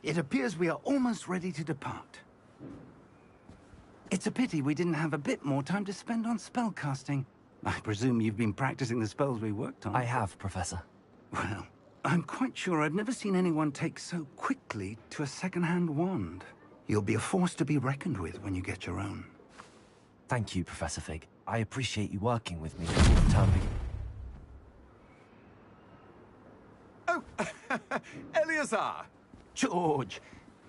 It appears we are almost ready to depart. It's a pity we didn't have a bit more time to spend on spellcasting. I presume you've been practicing the spells we worked on. I have, Professor. Well, I'm quite sure I've never seen anyone take so quickly to a second-hand wand. You'll be a force to be reckoned with when you get your own. Thank you, Professor Fig. I appreciate you working with me until the term begins. Oh, Eleazar! George!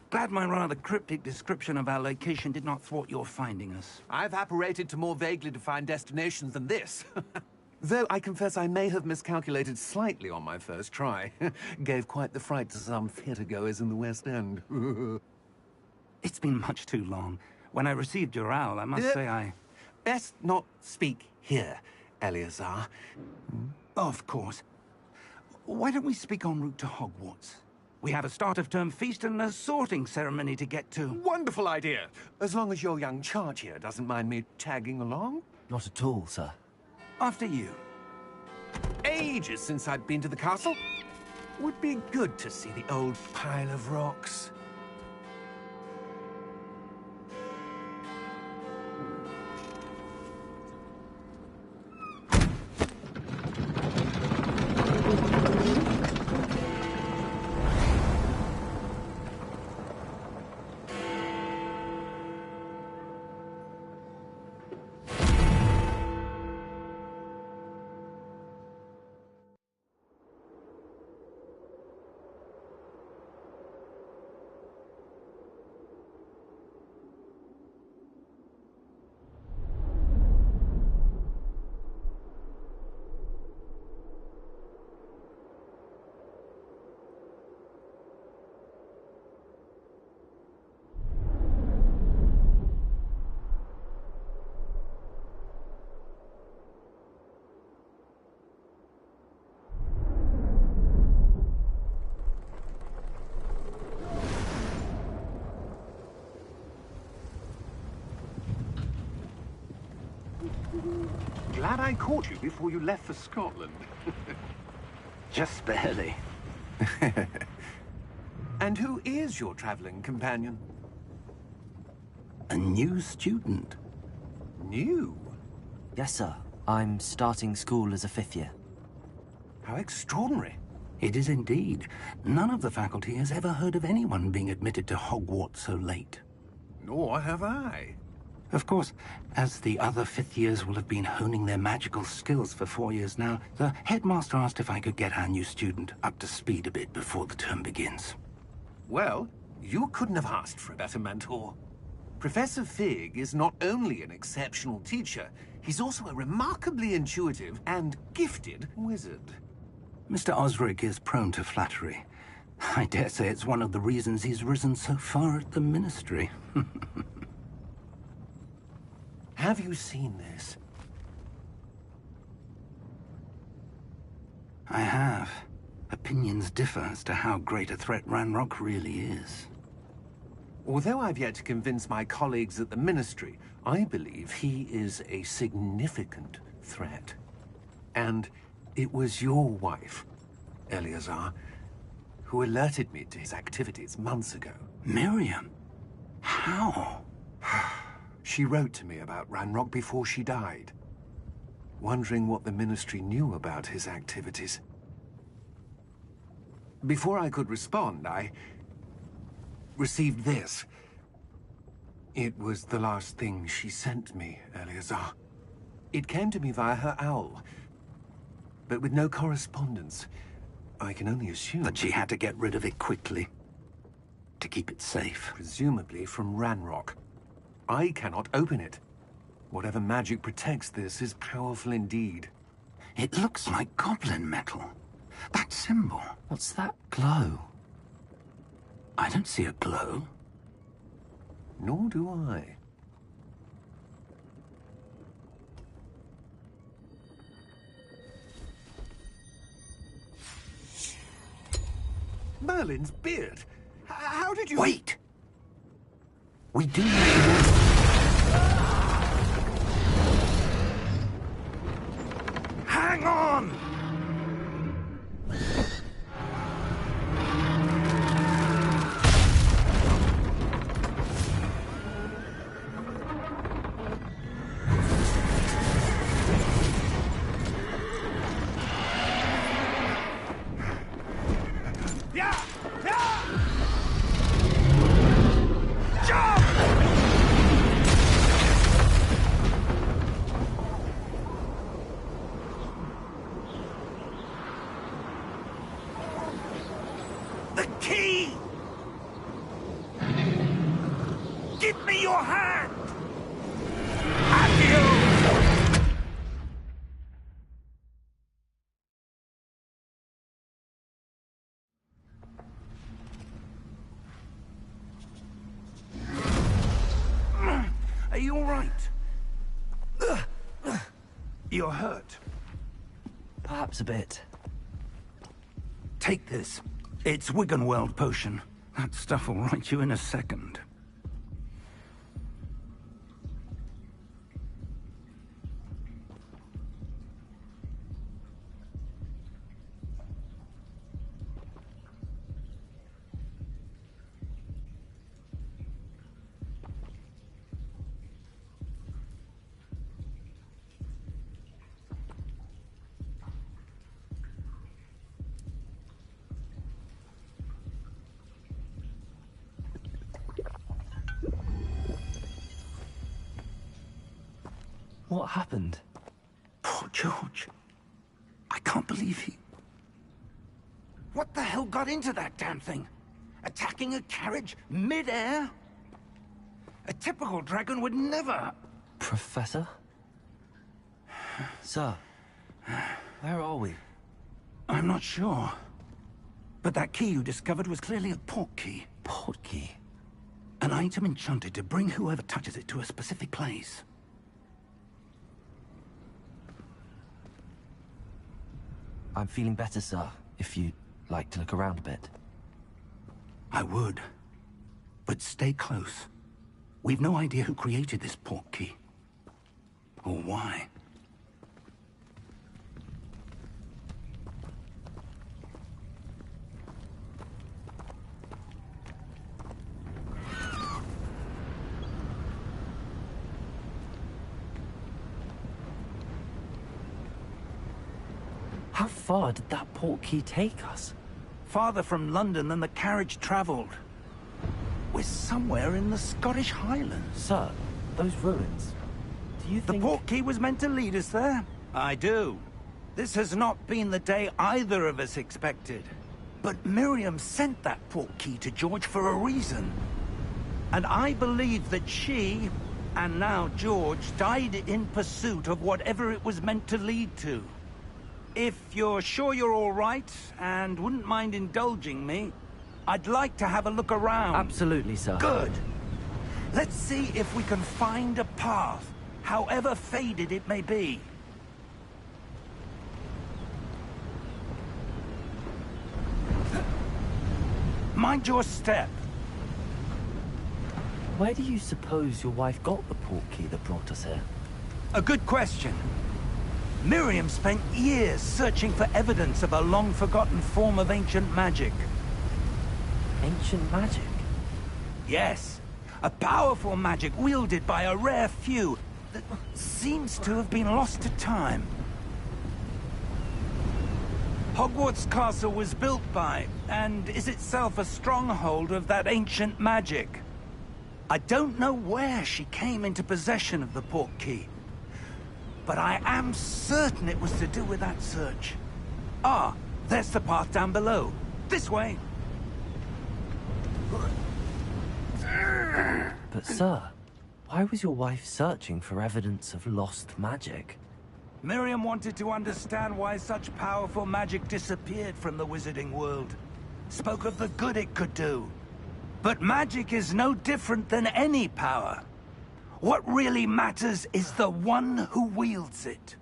Glad my rather cryptic description of our location did not thwart your finding us. I've apparated to more vaguely defined destinations than this. Though I confess I may have miscalculated slightly on my first try. Gave quite the fright to some theatre-goers in the West End. It's been much too long. When I received your owl, I must say I... Best not speak here, Eleazar. Of course. Why don't we speak en route to Hogwarts? We have a start-of-term feast and a sorting ceremony to get to. Wonderful idea! As long as your young charge here doesn't mind me tagging along. Not at all, sir. After you. Ages since I'd been to the castle. Would be good to see the old pile of rocks. Glad I caught you before you left for Scotland. Just barely. And who is your traveling companion? A new student. New? Yes, sir. I'm starting school as a 5th year. How extraordinary. It is indeed. None of the faculty has ever heard of anyone being admitted to Hogwarts so late. Nor have I. Of course, as the other 5th years will have been honing their magical skills for 4 years now, the headmaster asked if I could get our new student up to speed a bit before the term begins. Well, you couldn't have asked for a better mentor. Professor Fig is not only an exceptional teacher, he's also a remarkably intuitive and gifted wizard. Mr. Osric is prone to flattery. I dare say it's one of the reasons he's risen so far at the Ministry. Have you seen this? I have. Opinions differ as to how great a threat Ranrock really is. Although I've yet to convince my colleagues at the Ministry, I believe he is a significant threat. And it was your wife, Eleazar, who alerted me to his activities months ago. Miriam? How? She wrote to me about Ranrock before she died, wondering what the Ministry knew about his activities. Before I could respond, I received this. It was the last thing she sent me, Eleazar. It came to me via her owl, but with no correspondence. I can only assume That she had to get rid of it quickly, to keep it safe. presumably from Ranrock. I cannot open it. Whatever magic protects this is powerful indeed. It looks like goblin metal. That symbol. What's that glow? I don't see a glow. Nor do I. Merlin's beard. How did you... Wait! We do need to... Hang on! Give me your hand! Adios! Are you all right? You're hurt. Perhaps a bit. Take this. It's Wiggenweld potion. That stuff will right you in a second. What happened? Poor George. I can't believe he... What the hell got into that damn thing? Attacking a carriage mid-air? A typical dragon would never... Professor? Sir, where are we? I'm not sure. But that key you discovered was clearly a port key. Port key? An item enchanted to bring whoever touches it to a specific place. I'm feeling better, sir, if you'd like to look around a bit. I would. But stay close. We've no idea who created this port key. Or why. How far did that port key take us? Farther from London than the carriage traveled. We're somewhere in the Scottish Highlands. Sir, those ruins. Do you The think... port key was meant to lead us there? I do. This has not been the day either of us expected. But Miriam sent that port key to George for a reason. And I believe that she, and now George, died in pursuit of whatever it was meant to lead to. If you're sure you're all right, and wouldn't mind indulging me, I'd like to have a look around. Absolutely, sir. Good. Let's see if we can find a path, however faded it may be. Mind your step. Where do you suppose your wife got the port key that brought us here? A good question. Miriam spent years searching for evidence of a long-forgotten form of ancient magic. Ancient magic? Yes, a powerful magic wielded by a rare few that seems to have been lost to time. Hogwarts Castle was built by, and is itself a stronghold of that ancient magic. I don't know where she came into possession of the port key, but I am certain it was to do with that search. Ah, there's the path down below. This way. But sir, why was your wife searching for evidence of lost magic? Miriam wanted to understand why such powerful magic disappeared from the wizarding world. Spoke of the good it could do. But magic is no different than any power. What really matters is the one who wields it.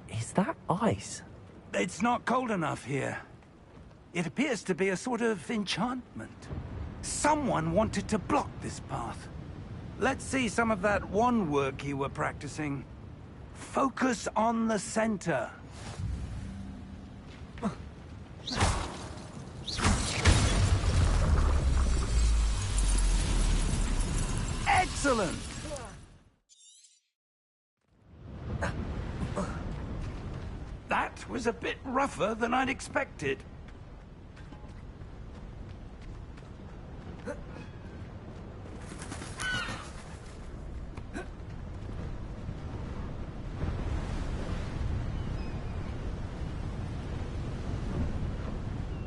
Is that ice? It's not cold enough here. It appears to be a sort of enchantment. Someone wanted to block this path. Let's see some of that wand work you were practicing. Focus on the center. Excellent! That was a bit rougher than I'd expected.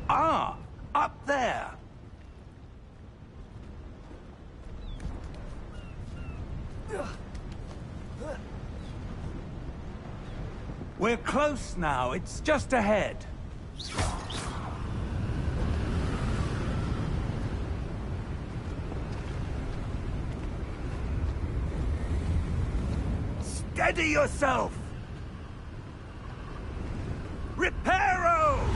Ah, up there. We're close now. It's just ahead. Steady yourself! Reparo!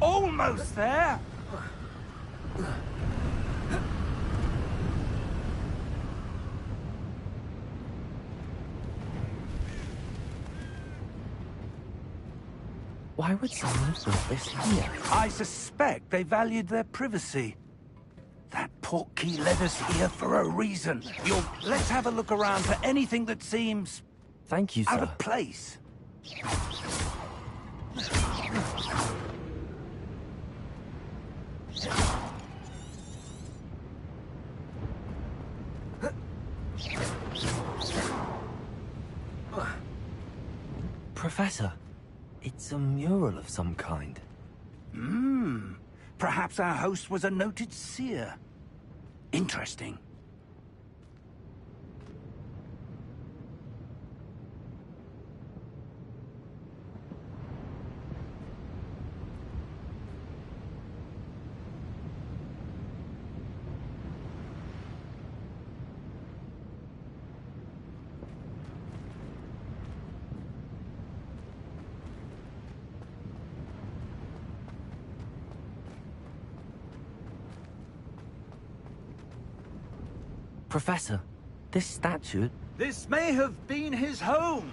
Almost there! Why would someone have built this here? I suspect they valued their privacy. That portkey led us here for a reason. Let's have a look around for anything that seems Thank you, sir. out of place. Professor, it's a mural of some kind. Perhaps our host was a noted seer. Interesting. Professor, this statue... This may have been his home.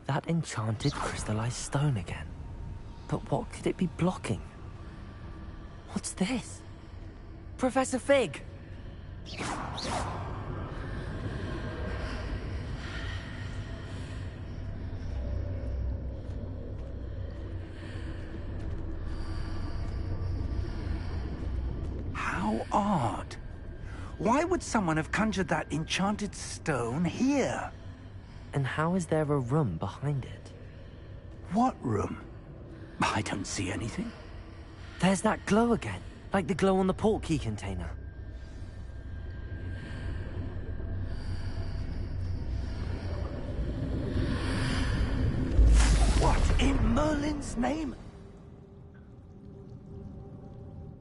That enchanted crystallized stone again. But what could it be blocking? What's this? Professor Fig! How odd. Why would someone have conjured that enchanted stone here? And how is there a room behind it? What room? I don't see anything. There's that glow again, like the glow on the portkey container. What in Merlin's name?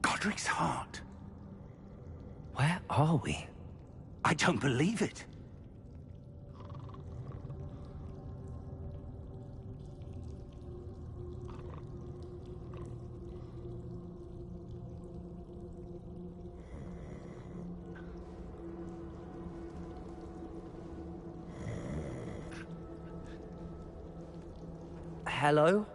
Godric's heart. Where are we? I don't believe it. Hello?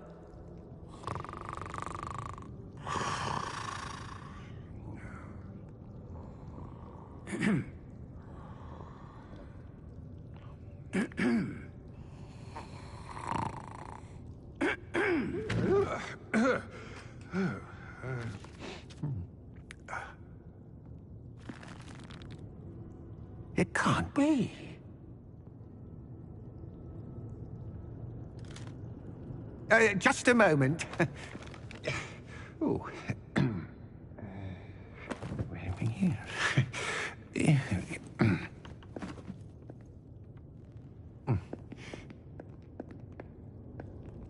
It can't be. Just a moment. Oh. Where are we here?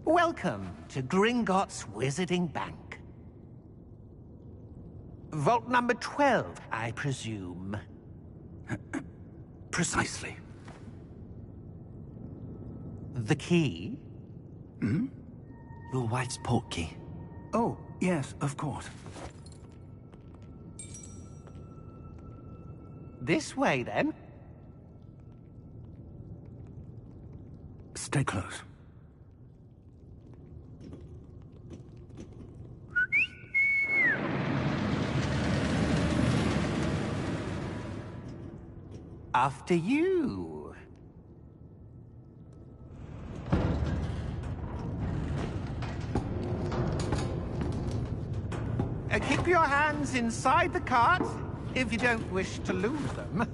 Welcome to Gringotts Wizarding Bank. Vault number 12, I presume. Precisely. The key? Your wife's portkey. Oh, yes, of course. This way, then. Stay close. After you. Keep your hands inside the cart if you don't wish to lose them.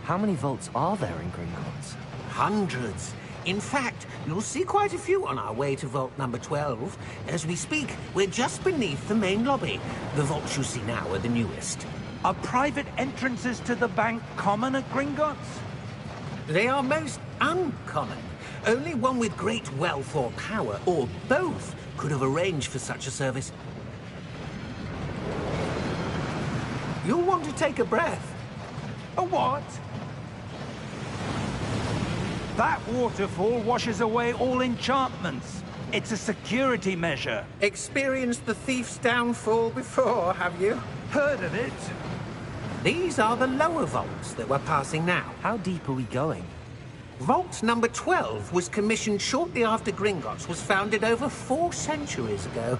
How many vaults are there in Gringotts? Hundreds. In fact, you'll see quite a few on our way to vault number 12. As we speak, we're just beneath the main lobby. The vaults you see now are the newest. Are private entrances to the bank common at Gringotts? They are most uncommon. Only one with great wealth or power, or both, could have arranged for such a service. You'll want to take a breath. A what? That waterfall washes away all enchantments. It's a security measure. Experienced the thief's downfall before, have you? Heard of it? These are the lower vaults that we're passing now. How deep are we going? Vault number 12 was commissioned shortly after Gringotts was founded over 4 centuries ago.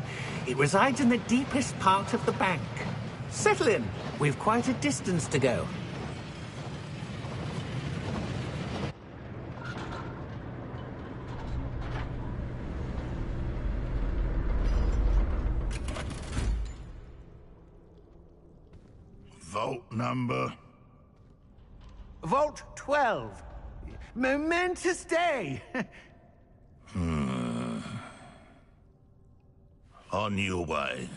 It resides in the deepest part of the bank. Settle in. We've quite a distance to go. Vault number? Vault 12. Momentous day. On your way.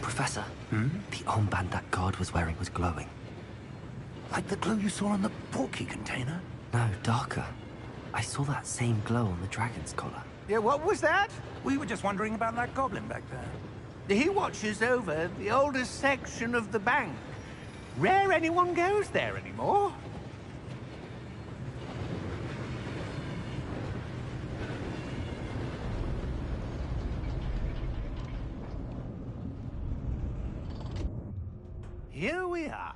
Professor, the armband that guard was wearing was glowing. Like the glow you saw on the portkey container? No, darker. I saw that same glow on the dragon's collar. Yeah, what was that? We were just wondering about that goblin back there. He watches over the oldest section of the bank. Rare anyone goes there anymore. Here we are.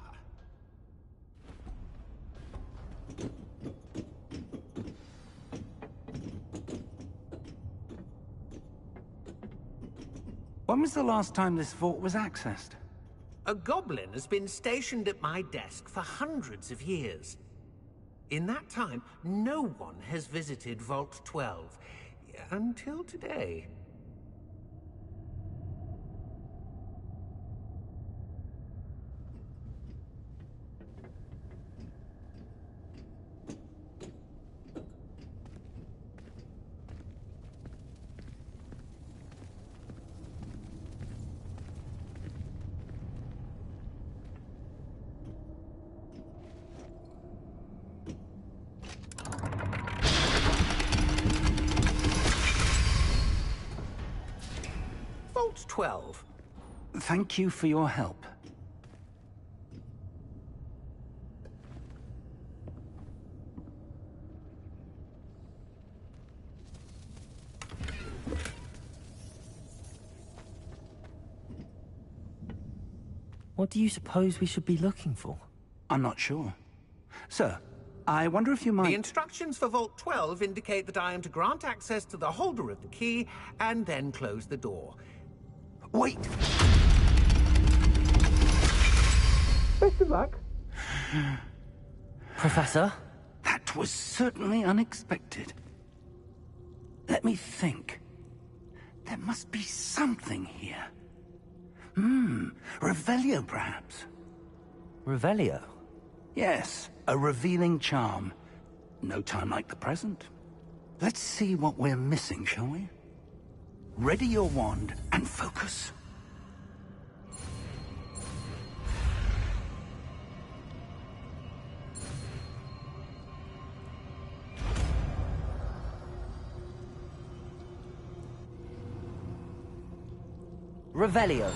When was the last time this vault was accessed? A goblin has been stationed at my desk for hundreds of years. In that time, no one has visited Vault 12. Until today. Vault 12. Thank you for your help. What do you suppose we should be looking for? I'm not sure. Sir, I wonder if you might... The instructions for Vault 12 indicate that I am to grant access to the holder of the key and then close the door. Wait! Best of luck. Professor? That was certainly unexpected. Let me think. There must be something here. Revelio, perhaps. Revelio? Yes, a revealing charm. No time like the present. Let's see what we're missing, shall we? Ready your wand and focus. Revelio.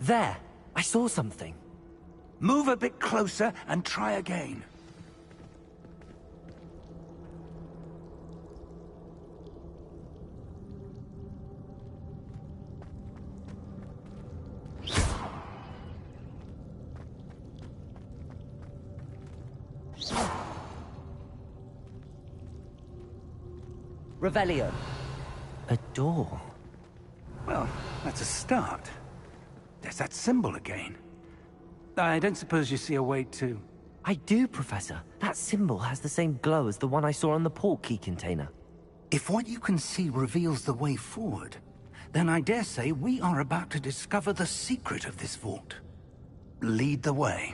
There! I saw something. Move a bit closer and try again. Revelio. A door. Well, that's a start. There's that symbol again. I don't suppose you see a way to... I do, Professor. That symbol has the same glow as the one I saw on the portkey container. If what you can see reveals the way forward, then I dare say we are about to discover the secret of this vault. Lead the way.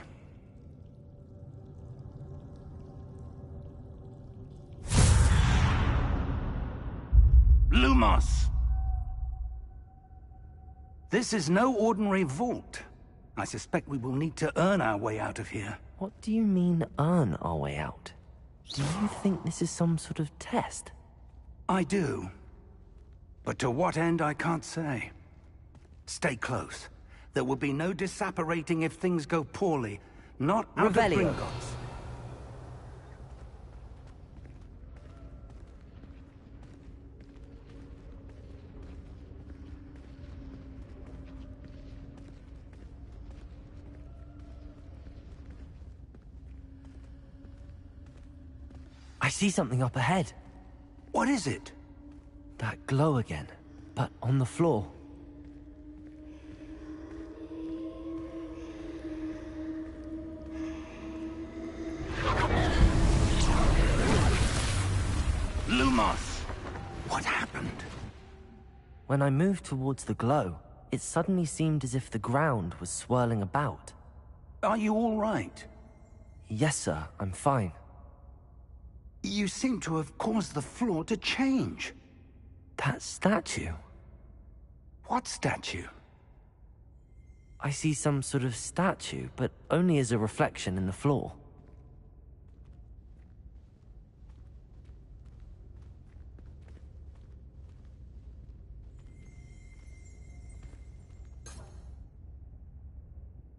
Lumos! This is no ordinary vault. I suspect we will need to earn our way out of here. What do you mean, earn our way out? Do you think this is some sort of test? I do. But to what end, I can't say. Stay close. There will be no disapparating if things go poorly. Not out of Revelio. Gringotts. I see something up ahead. What is it? That glow again, but on the floor. Lumos! What happened? When I moved towards the glow, it suddenly seemed as if the ground was swirling about. Are you all right? Yes, sir, I'm fine. You seem to have caused the floor to change. That statue? What statue? I see some sort of statue, but only as a reflection in the floor.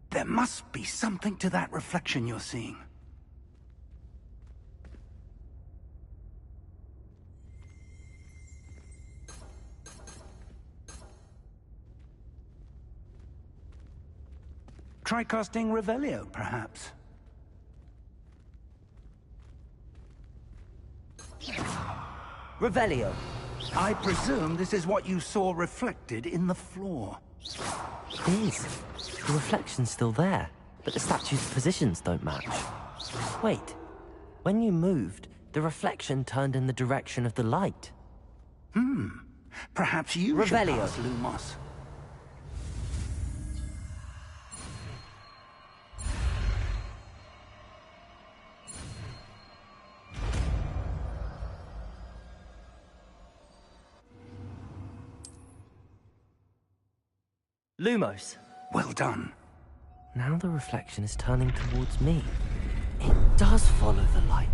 There must be something to that reflection you're seeing. Try casting Revelio, perhaps. Revelio. I presume this is what you saw reflected in the floor. It is. The reflection's still there, but the statue's positions don't match. Wait. When you moved, the reflection turned in the direction of the light. Perhaps you should Revelio. pass Lumos. Lumos. Well done. Now the reflection is turning towards me. It does follow the light.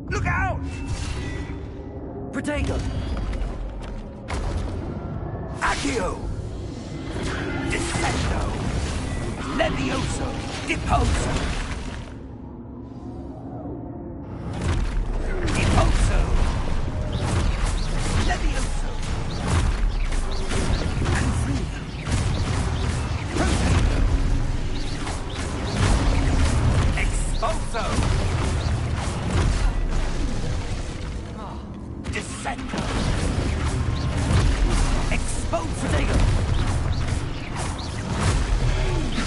Look out! Protego! Accio! Descendo! Levioso! Deposo! Deposo! Levioso! Anfrido! Protego! Exposo! Descendo! Expose Protego!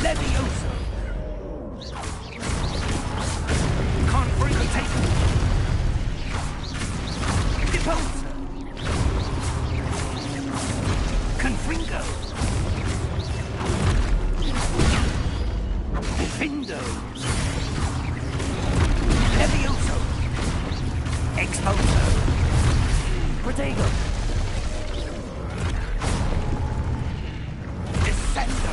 Levioso! Confringo! Depose! Confringo! Defindo! Levioso! Exposo! Protego! Descendo!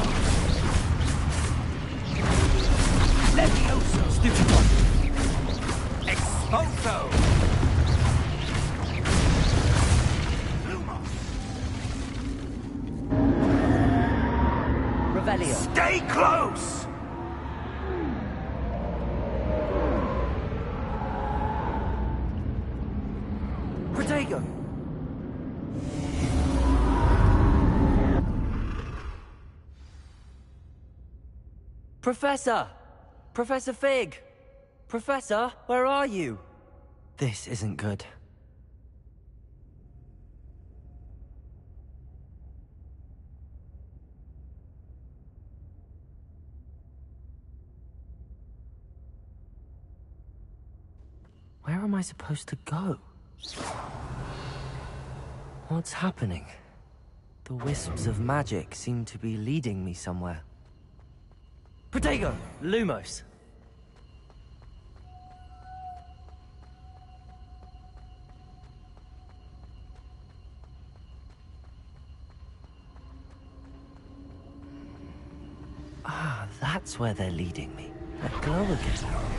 Levioso! Stupid one! Exposo! Lumos! Revelio! Stay close! Protego! Professor! Professor Fig! Professor, where are you? This isn't good. Where am I supposed to go? What's happening? The wisps of magic seem to be leading me somewhere. Protego! Lumos! Ah, that's where they're leading me. That glow again.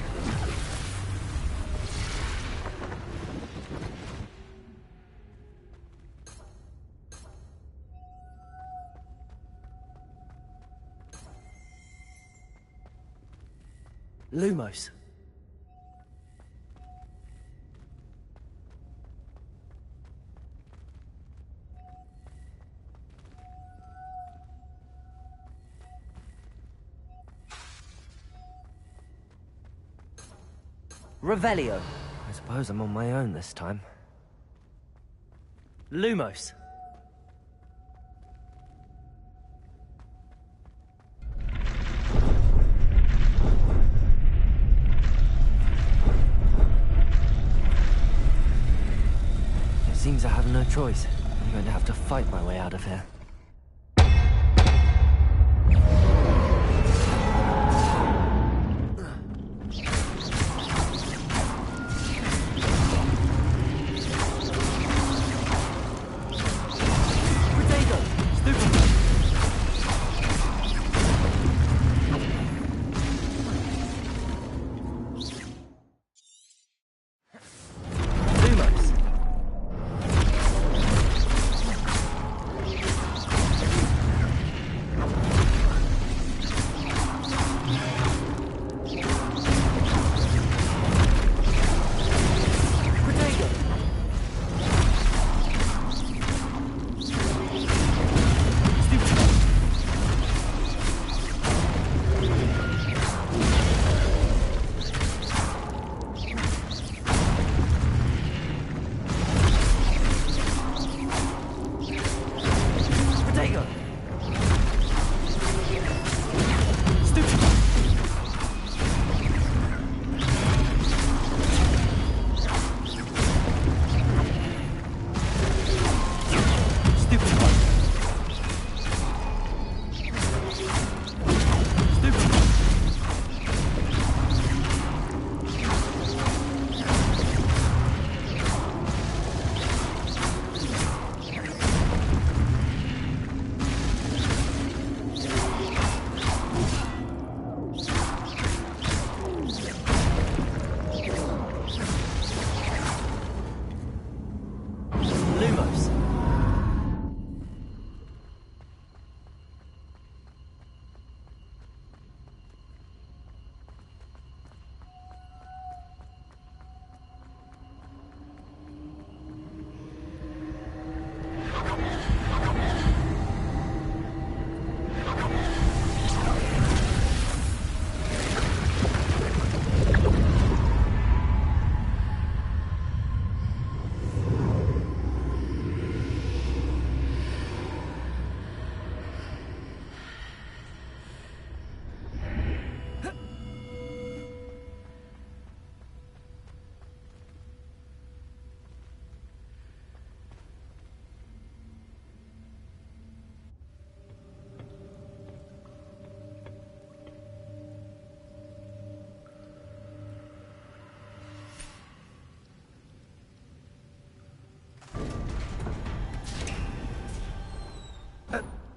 Lumos. Revelio. I suppose I'm on my own this time. Lumos. Seems I have no choice. I'm going to have to fight my way out of here.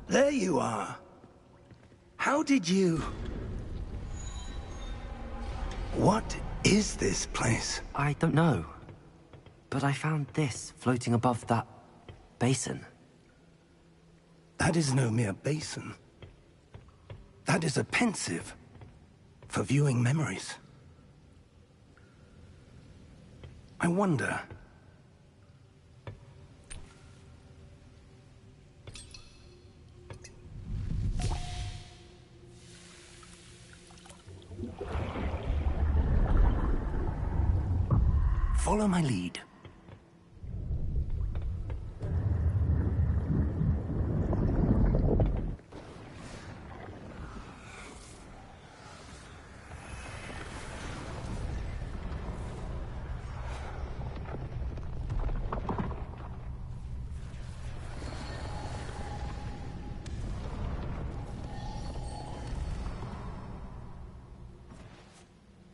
There you are. How did you... What is this place? I don't know. But I found this floating above that basin. That is no mere basin. That is a pensive for viewing memories. Follow my lead.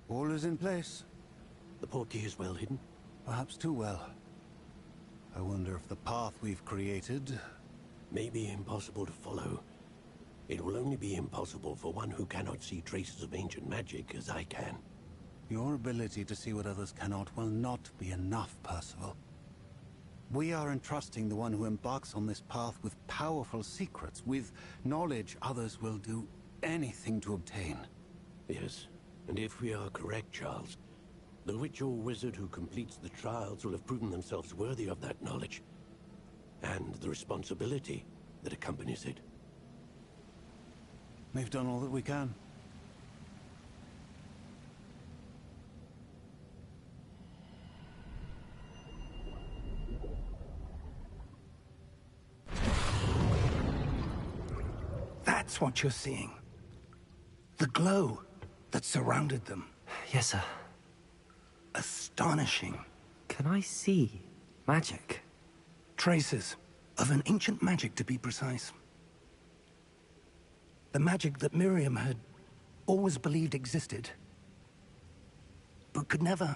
All is in place. The portkey is well hidden. Perhaps too well. I wonder if the path we've created... May be impossible to follow. It will only be impossible for one who cannot see traces of ancient magic as I can. Your ability to see what others cannot will not be enough, Percival. We are entrusting the one who embarks on this path with powerful secrets, with knowledge others will do anything to obtain. Yes, and if we are correct, Charles, the witch or wizard who completes the trials will have proven themselves worthy of that knowledge, and the responsibility that accompanies it. We've done all that we can. That's what you're seeing. The glow that surrounded them. Yes, sir. Astonishing. Can I see magic? Traces of an ancient magic, to be precise. The magic that Miriam had always believed existed, but could never.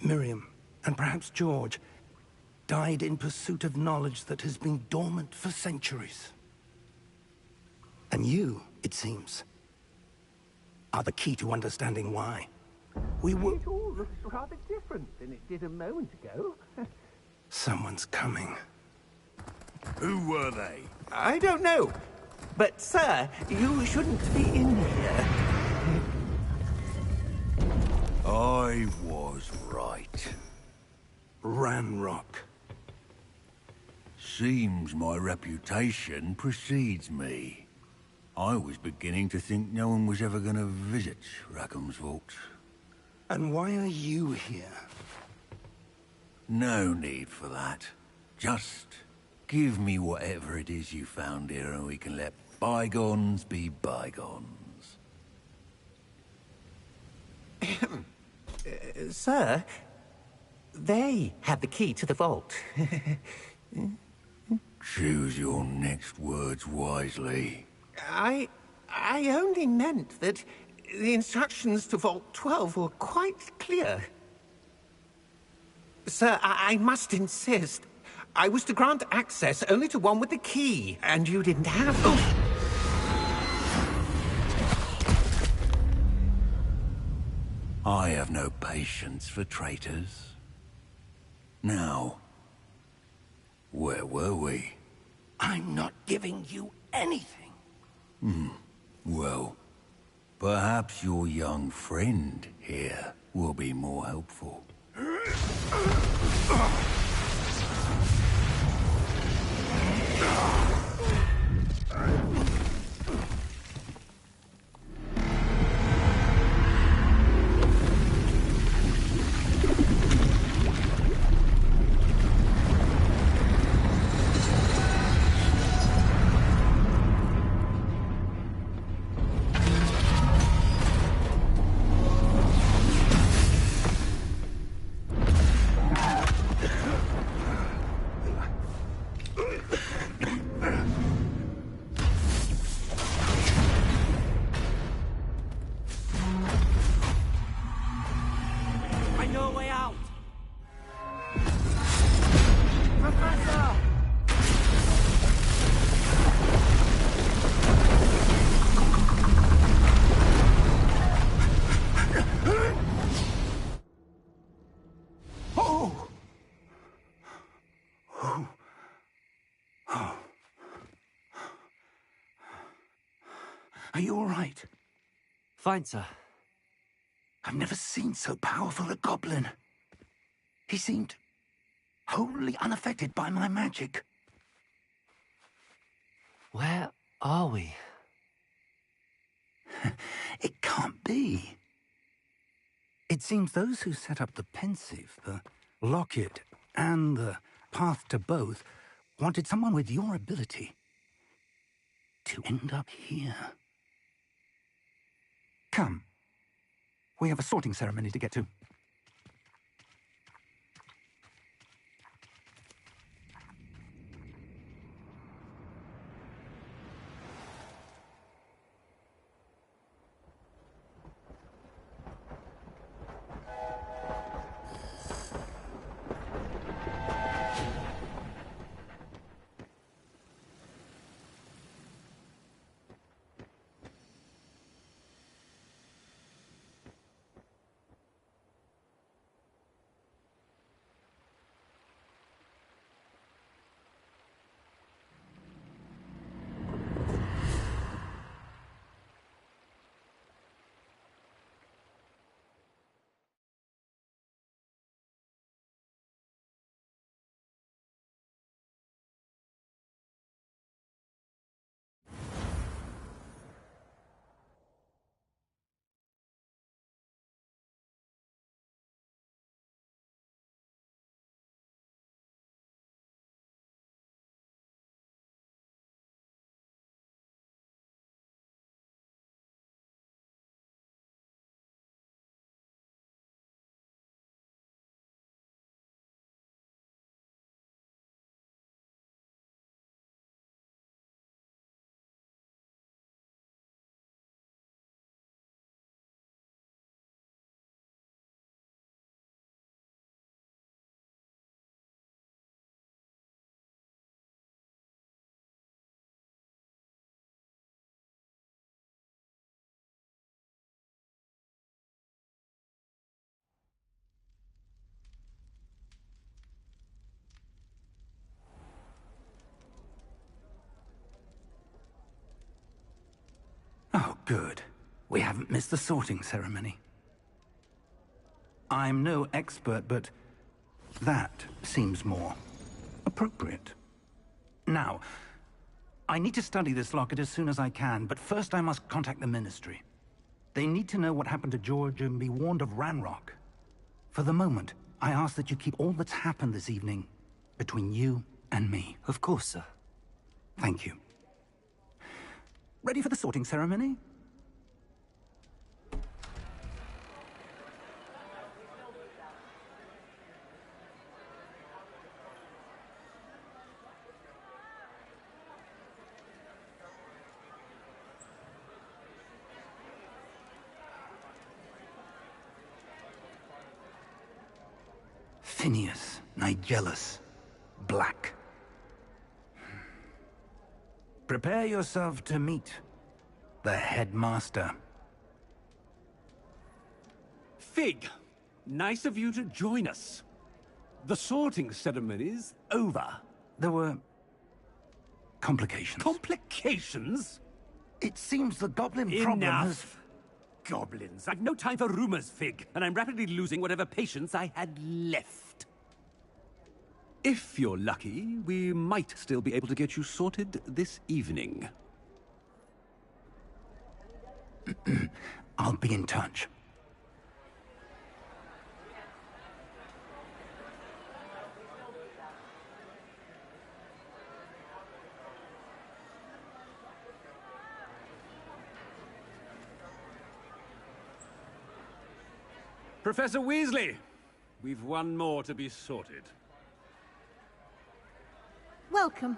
Miriam, and perhaps George, died in pursuit of knowledge that has been dormant for centuries. And you, it seems, are the key to understanding why. It all looks rather different than it did a moment ago. Someone's coming. Who were they? I don't know. But, sir, you shouldn't be in here. I was right. Ranrock. Seems my reputation precedes me. I was beginning to think no one was ever going to visit Rackham's vault. And why are you here? No need for that. Just give me whatever it is you found here and we can let bygones be bygones. Sir, they have the key to the vault. Choose your next words wisely. I only meant that the instructions to Vault 12 were quite clear. Sir, I must insist. I was to grant access only to one with the key, and you didn't have... Oh. I have no patience for traitors. Now, where were we? I'm not giving you anything. Well, perhaps your young friend here will be more helpful. Are you all right? Fine, sir. I've never seen so powerful a goblin. He seemed wholly unaffected by my magic. Where are we? It can't be. It seems those who set up the pensive, the locket, and the path to both wanted someone with your ability to end up here. Come. We have a sorting ceremony to get to. Oh, good. We haven't missed the sorting ceremony. I'm no expert, but that seems more appropriate. Now, I need to study this locket as soon as I can, but first I must contact the Ministry. They need to know what happened to George and be warned of Ranrock. For the moment, I ask that you keep all that's happened this evening between you and me. Of course, sir. Thank you. Ready for the sorting ceremony? Phineas, Nigellus, Black. Prepare yourself to meet the headmaster. Fig, nice of you to join us. The sorting ceremony's over. There were complications. Complications? It seems the goblin problem has... Enough! Goblins. I've no time for rumors, Fig, and I'm rapidly losing whatever patience I had left. If you're lucky, we might still be able to get you sorted this evening. I'll be in touch. Professor Weasley, we've one more to be sorted. Welcome.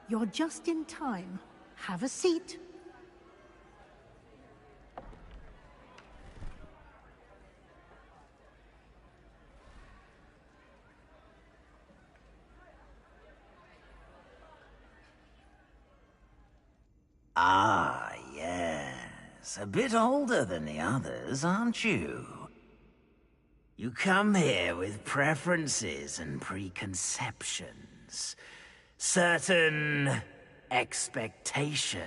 You're just in time. Have a seat. Ah, yes. A bit older than the others, aren't you? You come here with preferences and preconceptions. Certain expectations.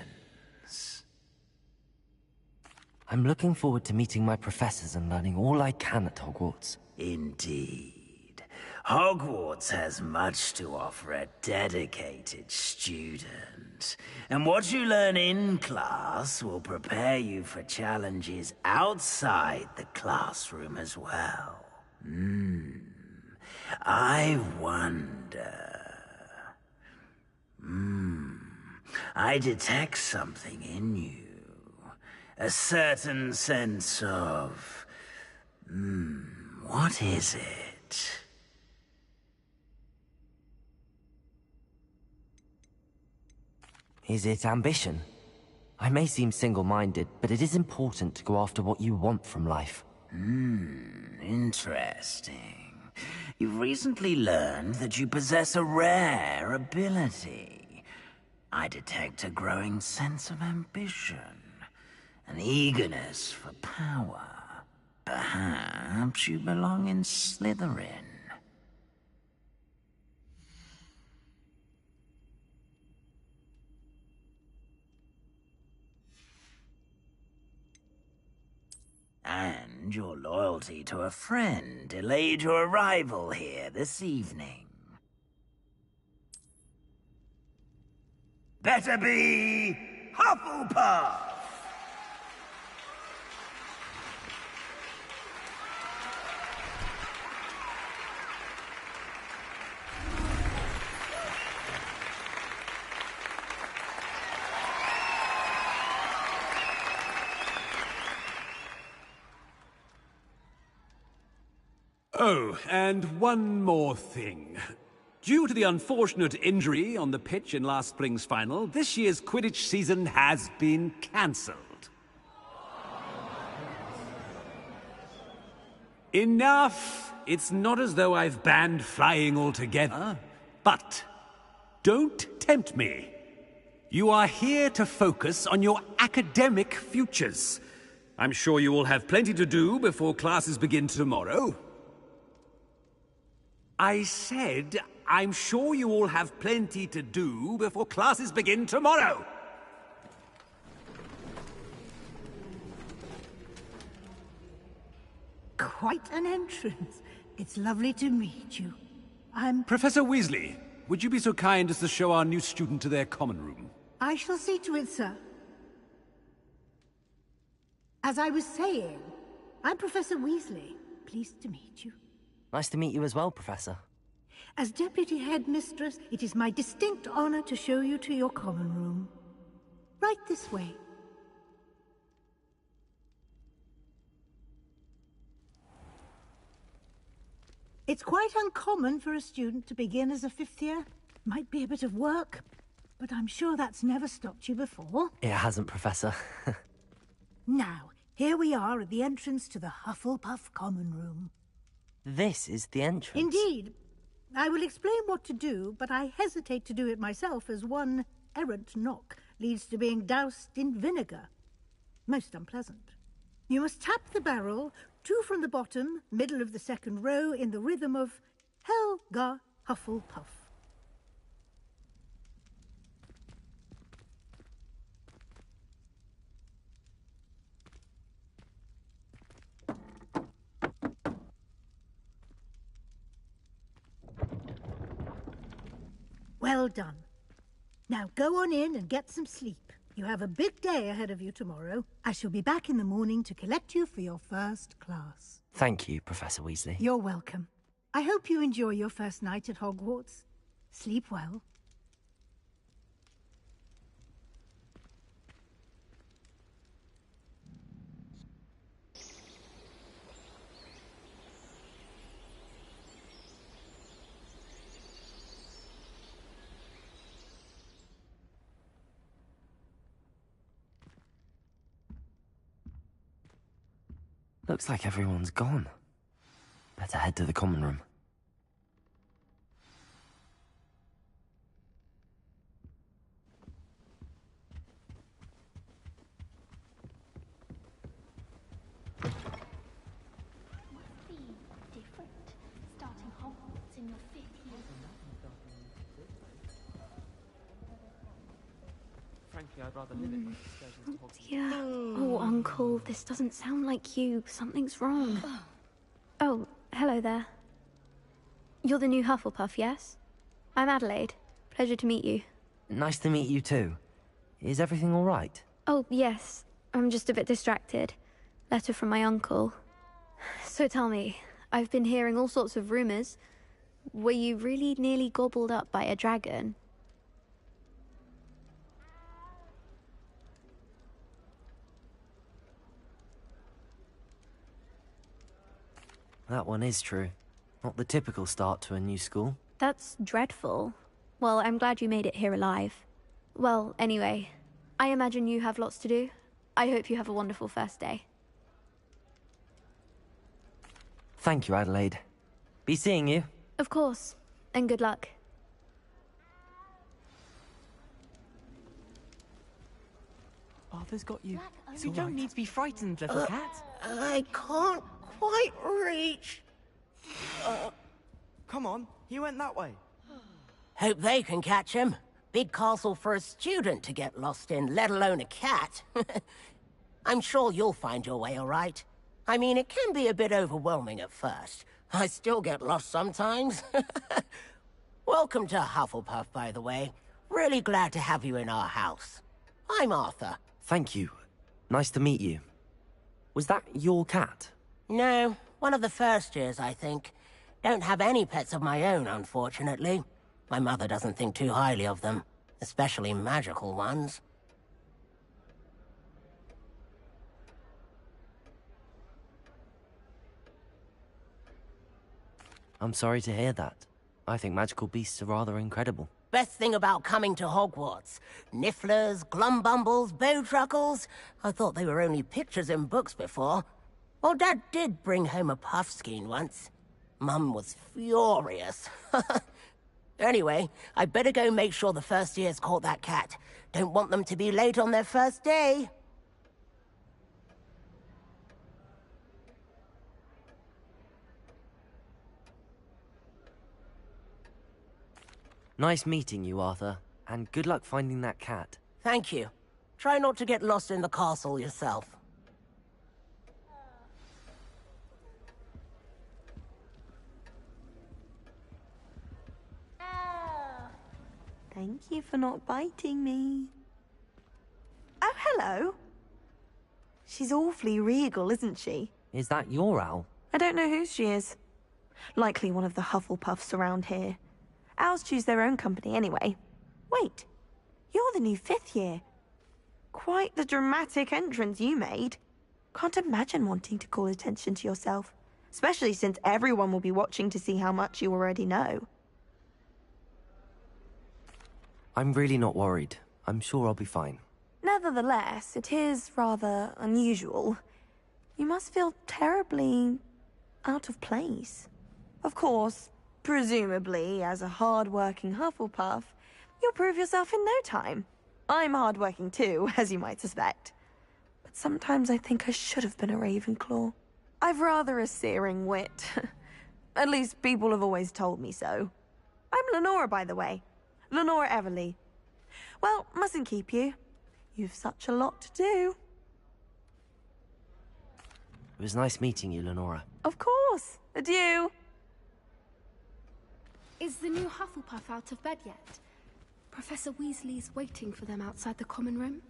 I'm looking forward to meeting my professors and learning all I can at Hogwarts. Indeed. Hogwarts has much to offer a dedicated student. And what you learn in class will prepare you for challenges outside the classroom as well. I wonder... I detect something in you. A certain sense of... what is it? Is it ambition? I may seem single-minded, but it is important to go after what you want from life. Interesting. You've recently learned that you possess a rare ability. I detect a growing sense of ambition, an eagerness for power. Perhaps you belong in Slytherin. And your loyalty to a friend delayed your arrival here this evening. Better be Hufflepuff! Oh, and one more thing. Due to the unfortunate injury on the pitch in last spring's final, this year's Quidditch season has been cancelled. Enough! It's not as though I've banned flying altogether. But don't tempt me. You are here to focus on your academic futures. I'm sure you will have plenty to do before classes begin tomorrow. I said, I'm sure you all have plenty to do before classes begin tomorrow. Quite an entrance. It's lovely to meet you. Professor Weasley, would you be so kind as to show our new student to their common room? I shall see to it, sir. As I was saying, I'm Professor Weasley. Pleased to meet you. Nice to meet you as well, Professor. As Deputy Headmistress, it is my distinct honor to show you to your common room. Right this way. It's quite uncommon for a student to begin as a fifth year. Might be a bit of work, but I'm sure that's never stopped you before. It hasn't, Professor. Now, here we are at the entrance to the Hufflepuff common room. This is the entrance. Indeed. I will explain what to do, but I hesitate to do it myself, as one errant knock leads to being doused in vinegar. Most unpleasant. You must tap the barrel, 2 from the bottom, middle of the second row, in the rhythm of Helga Hufflepuff. Well done. Now go on in and get some sleep. You have a big day ahead of you tomorrow. I shall be back in the morning to collect you for your first class. Thank you, Professor Weasley. You're welcome. I hope you enjoy your first night at Hogwarts. Sleep well. Looks like everyone's gone. Better head to the common room. I'd rather live it like excursions to Hogwarts. Yeah. Oh, Uncle, this doesn't sound like you. Something's wrong. Oh, hello there. You're the new Hufflepuff, yes? I'm Adelaide. Pleasure to meet you. Nice to meet you too. Is everything all right? Oh, yes. I'm just a bit distracted. Letter from my uncle. So tell me, I've been hearing all sorts of rumors. Were you really nearly gobbled up by a dragon? That one is true. Not the typical start to a new school. That's dreadful. Well, I'm glad you made it here alive. Well, anyway, I imagine you have lots to do. I hope you have a wonderful first day. Thank you, Adelaide. Be seeing you. Of course, and good luck. Arthur's got you. You don't need to be frightened, little cat. I can't quite reach. Come on, he went that way. Hope they can catch him. Big castle for a student to get lost in, let alone a cat. I'm sure you'll find your way all right. I mean, it can be a bit overwhelming at first. I still get lost sometimes. Welcome to Hufflepuff, by the way. Really glad to have you in our house. I'm Arthur. Thank you. Nice to meet you. Was that your cat? No, one of the first years, I think. Don't have any pets of my own, unfortunately. My mother doesn't think too highly of them, especially magical ones. I'm sorry to hear that. I think magical beasts are rather incredible. Best thing about coming to Hogwarts. Nifflers, glumbumbles, bowtruckles. I thought they were only pictures in books before. Well, Dad did bring home a puffskein once. Mum was furious. Anyway, I better go make sure the first years caught that cat. Don't want them to be late on their first day. Nice meeting you, Arthur. And good luck finding that cat. Thank you. Try not to get lost in the castle yourself. Thank you for not biting me. Oh, hello. She's awfully regal, isn't she? Is that your owl? I don't know who she is. Likely one of the Hufflepuffs around here. Owls choose their own company anyway. Wait, you're the new 5th year. Quite the dramatic entrance you made. Can't imagine wanting to call attention to yourself, especially since everyone will be watching to see how much you already know. I'm really not worried. I'm sure I'll be fine. Nevertheless, it is rather unusual. You must feel terribly out of place. Of course, presumably, as a hard-working Hufflepuff, you'll prove yourself in no time. I'm hard-working too, as you might suspect. But sometimes I think I should have been a Ravenclaw. I've rather a searing wit. At least people have always told me so. I'm Lenora, by the way. Lenora Everly. Well, mustn't keep you. You've such a lot to do. It was nice meeting you, Lenora. Of course. Adieu. Is the new Hufflepuff out of bed yet? Professor Weasley's waiting for them outside the common room.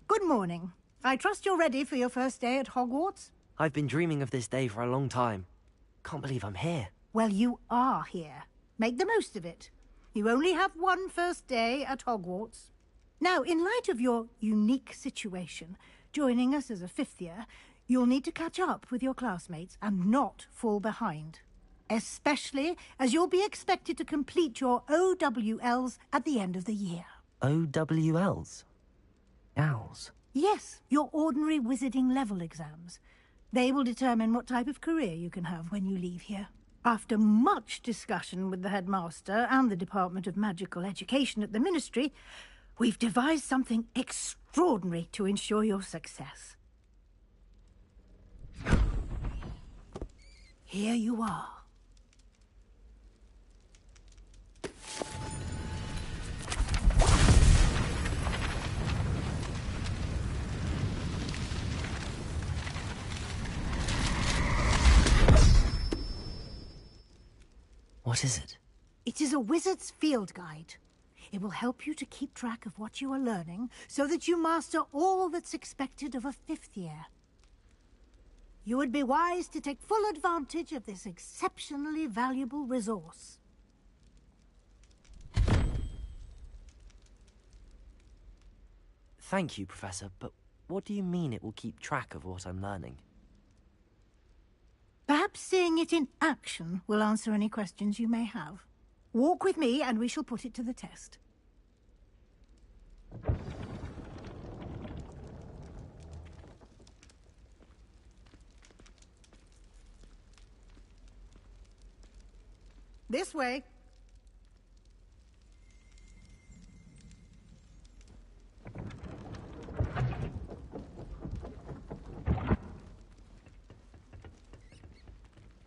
Good morning. I trust you're ready for your first day at Hogwarts? I've been dreaming of this day for a long time. Can't believe I'm here. Well, you are here. Make the most of it. You only have one first day at Hogwarts. Now, in light of your unique situation, joining us as a 5th year, you'll need to catch up with your classmates and not fall behind. Especially as you'll be expected to complete your OWLs at the end of the year. OWLs? Owls? Yes, your ordinary wizarding level exams. They will determine what type of career you can have when you leave here. After much discussion with the headmaster and the Department of Magical Education at the Ministry, we've devised something extraordinary to ensure your success. Here you are. What is it? It is a wizard's field guide. It will help you to keep track of what you are learning so that you master all that's expected of a 5th year. You would be wise to take full advantage of this exceptionally valuable resource. Thank you, Professor, but what do you mean it will keep track of what I'm learning? Perhaps seeing it in action will answer any questions you may have. Walk with me and we shall put it to the test. This way.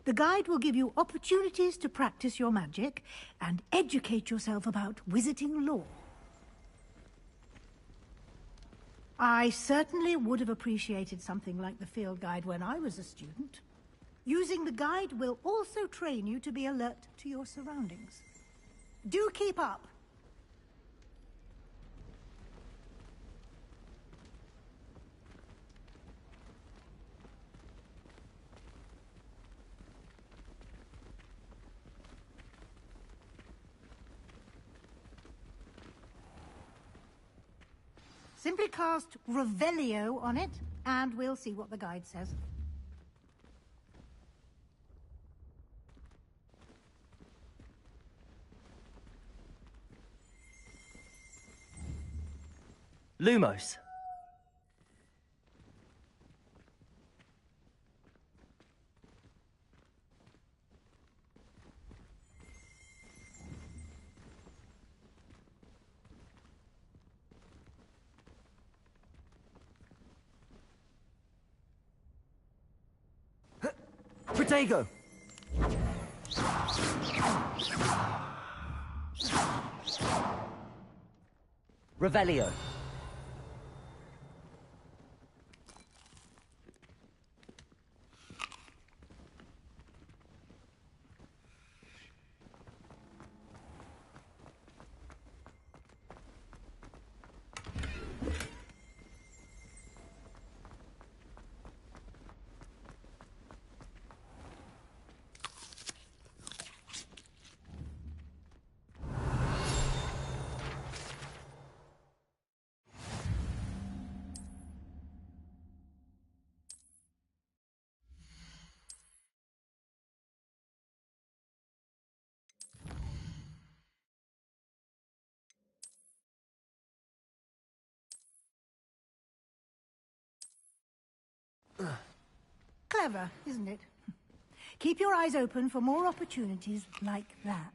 The guide will give you opportunities to practice your magic and educate yourself about wizarding lore. I certainly would have appreciated something like the field guide when I was a student. Using the guide will also train you to be alert to your surroundings. Do keep up. Simply cast Revelio on it, and we'll see what the guide says. Lumos. Protego! Revelio. Clever, isn't it? Keep your eyes open for more opportunities like that.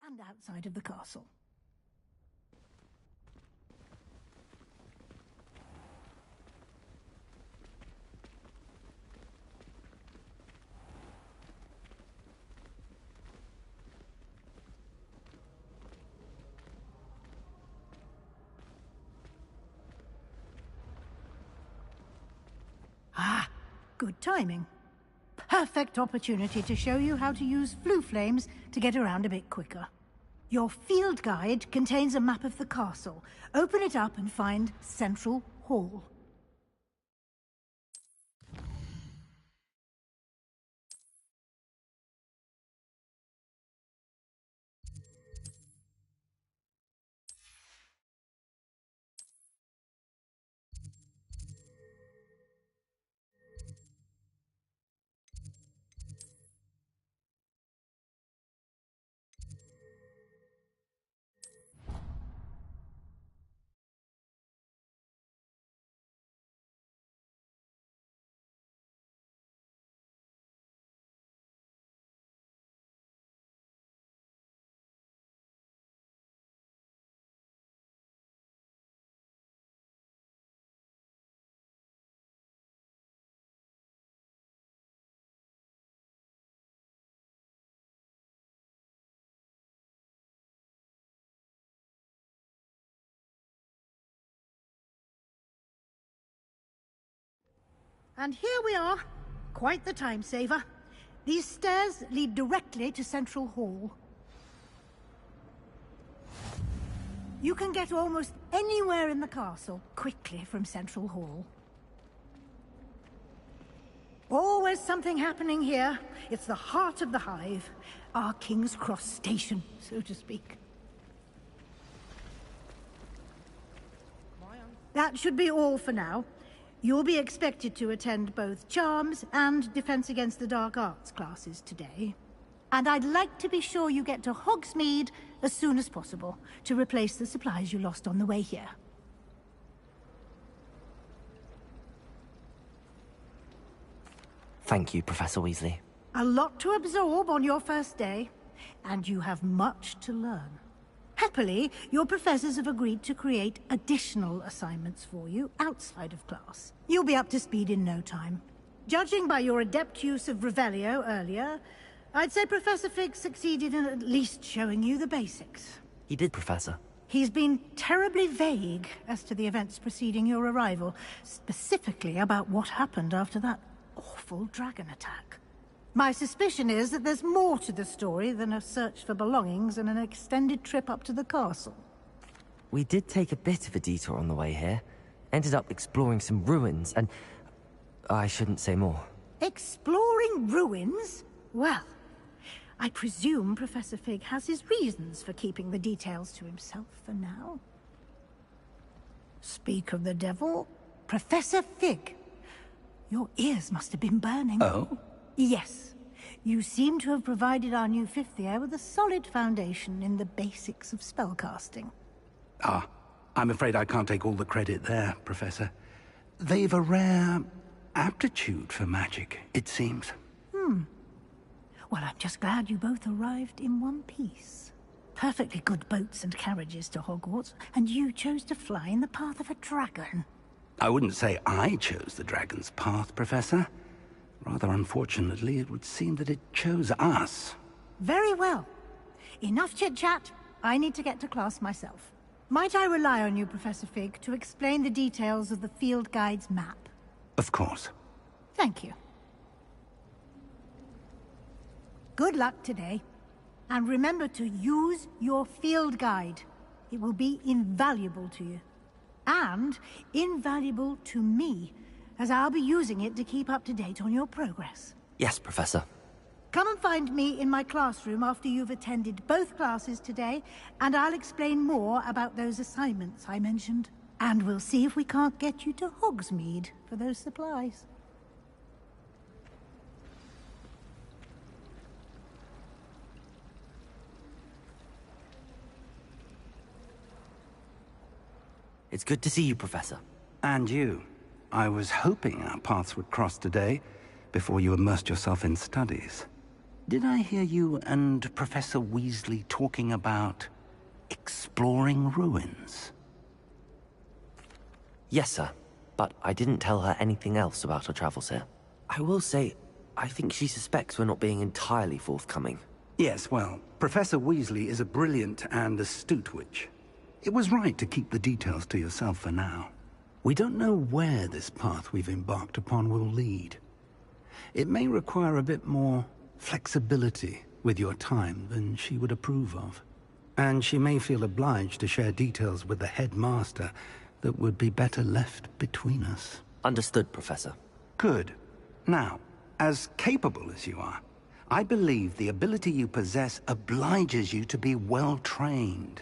And outside of the castle. Ah, good timing. perfect opportunity to show you how to use flue flames to get around a bit quicker. Your field guide contains a map of the castle. Open it up and find Central Hall. And here we are. Quite the time saver. These stairs lead directly to Central Hall. You can get almost anywhere in the castle quickly from Central Hall. Always something happening here. It's the heart of the Hive. Our King's Cross station, so to speak. That should be all for now. You'll be expected to attend both Charms and Defense Against the Dark Arts classes today. And I'd like to be sure you get to Hogsmeade as soon as possible to replace the supplies you lost on the way here. Thank you, Professor Weasley. A lot to absorb on your first day, and you have much to learn. Happily, your professors have agreed to create additional assignments for you outside of class. You'll be up to speed in no time. Judging by your adept use of Revelio earlier, I'd say Professor Fig succeeded in at least showing you the basics. He did, Professor. He's been terribly vague as to the events preceding your arrival, specifically about what happened after that awful dragon attack. My suspicion is that there's more to the story than a search for belongings and an extended trip up to the castle. We did take a bit of a detour on the way here. Ended up exploring some ruins and... I shouldn't say more. Exploring ruins? Well, I presume Professor Fig has his reasons for keeping the details to himself for now. Speak of the devil, Professor Fig. Your ears must have been burning. Oh? Yes. You seem to have provided our new fifth year with a solid foundation in the basics of spellcasting. Ah, I'm afraid I can't take all the credit there, Professor. They've a rare aptitude for magic, it seems. Well, I'm just glad you both arrived in one piece. Perfectly good boats and carriages to Hogwarts, and you chose to fly in the path of a dragon. I wouldn't say I chose the dragon's path, Professor. Rather unfortunately, it would seem that it chose us. Very well. Enough chit-chat. I need to get to class myself. Might I rely on you, Professor Fig, to explain the details of the field guide's map? Of course. Thank you. Good luck today. And remember to use your field guide. It will be invaluable to you. And invaluable to me, as I'll be using it to keep up to date on your progress. Yes, Professor. Come and find me in my classroom after you've attended both classes today, and I'll explain more about those assignments I mentioned. And we'll see if we can't get you to Hogsmeade for those supplies. It's good to see you, Professor. And you. I was hoping our paths would cross today, before you immersed yourself in studies. Did I hear you and Professor Weasley talking about exploring ruins? Yes, sir. But I didn't tell her anything else about our travels here. I will say, I think she suspects we're not being entirely forthcoming. Yes, well, Professor Weasley is a brilliant and astute witch. It was right to keep the details to yourself for now. We don't know where this path we've embarked upon will lead. it may require a bit more flexibility with your time than she would approve of. And she may feel obliged to share details with the headmaster that would be better left between us. Understood, Professor. Good. Now, as capable as you are, I believe the ability you possess obliges you to be well-trained.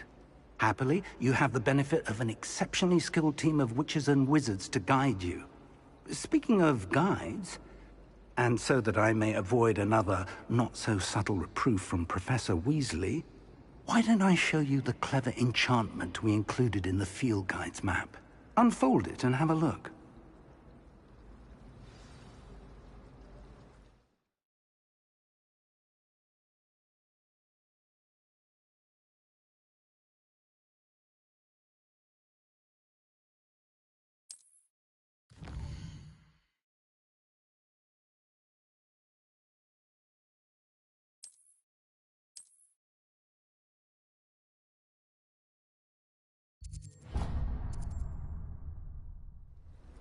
Happily, you have the benefit of an exceptionally skilled team of witches and wizards to guide you. Speaking of guides, and so that I may avoid another not-so-subtle reproof from Professor Weasley, why don't I show you the clever enchantment we included in the field guide's map? Unfold it and have a look.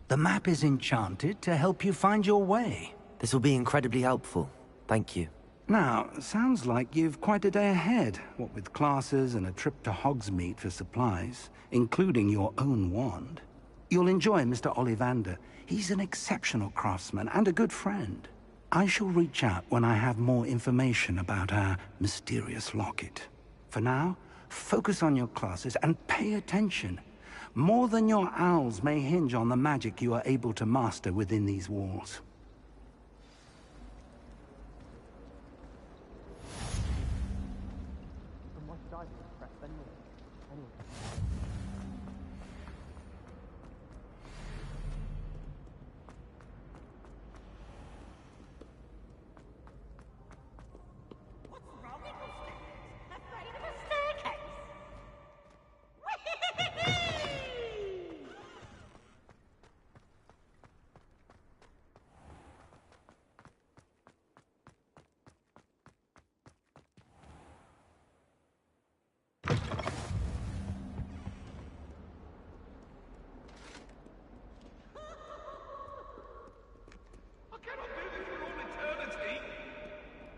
The map is enchanted to help you find your way. This will be incredibly helpful. Thank you. Now, sounds like you've quite a day ahead, what with classes and a trip to Hogsmeade for supplies, including your own wand. You'll enjoy Mr. Ollivander. He's an exceptional craftsman and a good friend. I shall reach out when I have more information about our mysterious locket. For now, focus on your classes and pay attention. More than your owls may hinge on the magic you are able to master within these walls.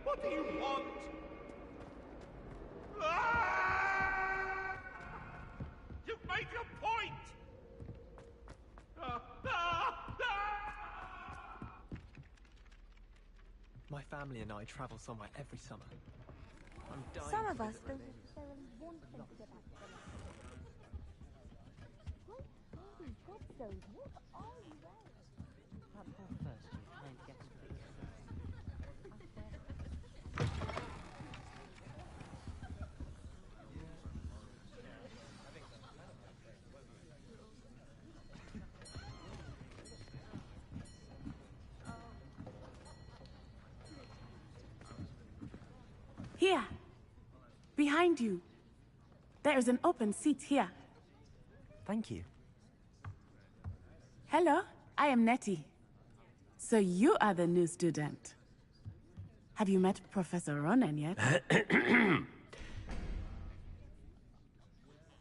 What do you want? Ah! You've made your point! My family and I travel somewhere every summer. I'm dying. Some of us to don't. Here, behind you. There is an open seat here. Thank you. Hello, I am Nettie. So you are the new student. Have you met Professor Ronan yet?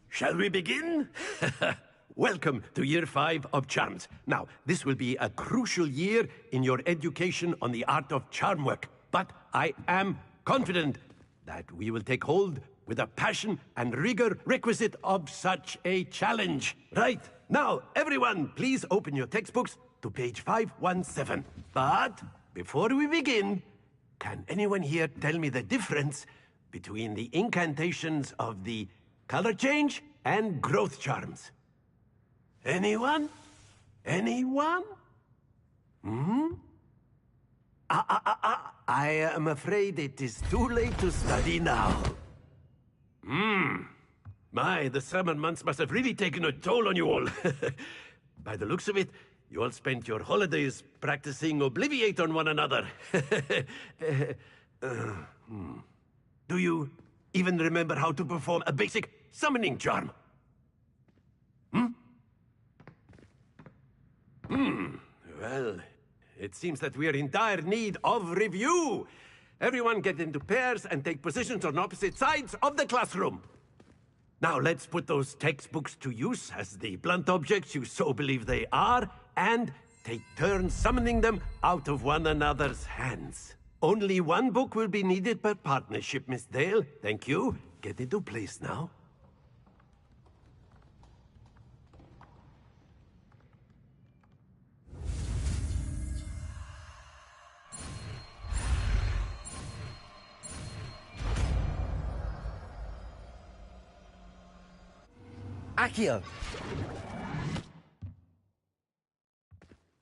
Shall we begin? Welcome to Year 5 of Charms. Now, this will be a crucial year in your education on the art of charm work. But I am confident that we will take hold with the passion and rigor requisite of such a challenge. Right, now, everyone, please open your textbooks to page 517. But before we begin, can anyone here tell me the difference between the incantations of the color change and growth charms? Anyone? Anyone? I am afraid it is too late to study now. My, the summer months must have really taken a toll on you all. By the looks of it, you all spent your holidays practicing Obliviate on one another. Do you even remember how to perform a basic summoning charm? Well, it seems that we are in dire need of review. Everyone get into pairs and take positions on opposite sides of the classroom. Now let's put those textbooks to use as the blunt objects you so believe they are, and take turns summoning them out of one another's hands. Only one book will be needed per partnership, Miss Dale. Thank you. Get into place now. Accio!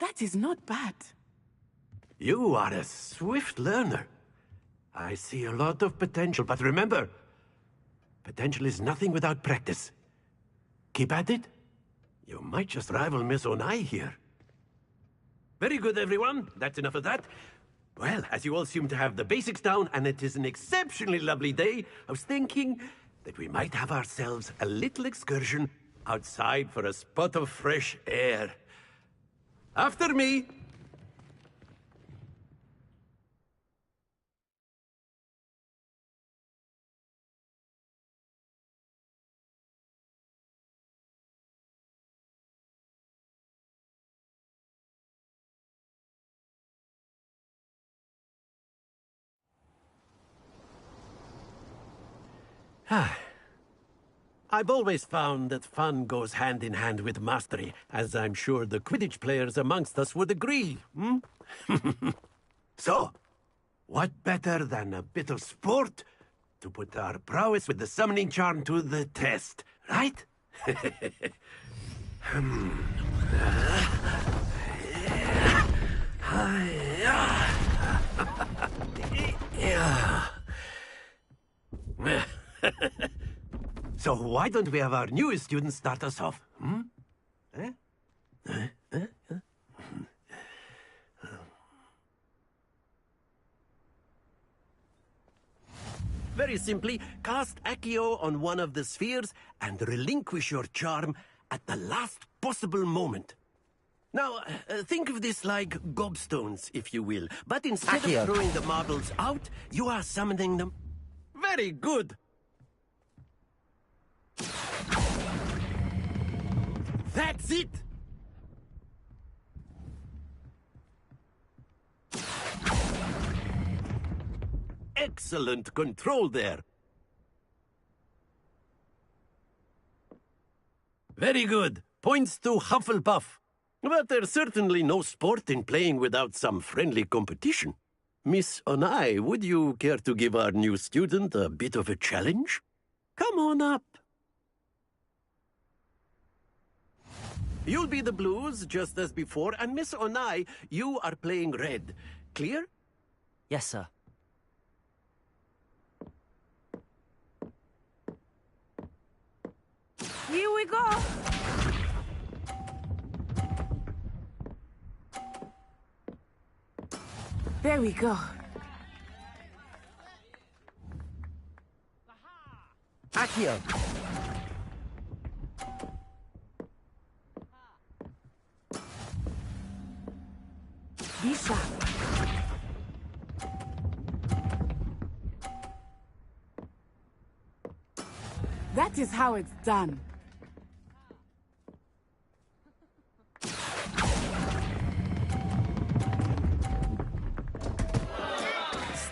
That is not bad. You are a swift learner. I see a lot of potential, but remember, potential is nothing without practice. Keep at it. You might just rival Miss Onai here. Very good, everyone. That's enough of that. Well, as you all seem to have the basics down, and it is an exceptionally lovely day, I was thinking that we might have ourselves a little excursion outside for a spot of fresh air. After me! I've always found that fun goes hand in hand with mastery, as I'm sure the Quidditch players amongst us would agree, hmm? So, what better than a bit of sport to put our prowess with the summoning charm to the test, right? So why don't we have our newest student start us off? Hmm? Very simply, cast Accio on one of the spheres and relinquish your charm at the last possible moment. Now, think of this like gobstones, if you will. But instead Accio. of throwing the marbles out, you are summoning them. Very good! That's it! Excellent control there. Very good. Points to Hufflepuff. But there's certainly no sport in playing without some friendly competition. Miss Onai, would you care to give our new student a bit of a challenge? Come on up. You'll be the blues, just as before, and Miss Onai, you are playing red. Clear? Yes, sir. Here we go. There we go. Accio! Be sharp. That is how it's done.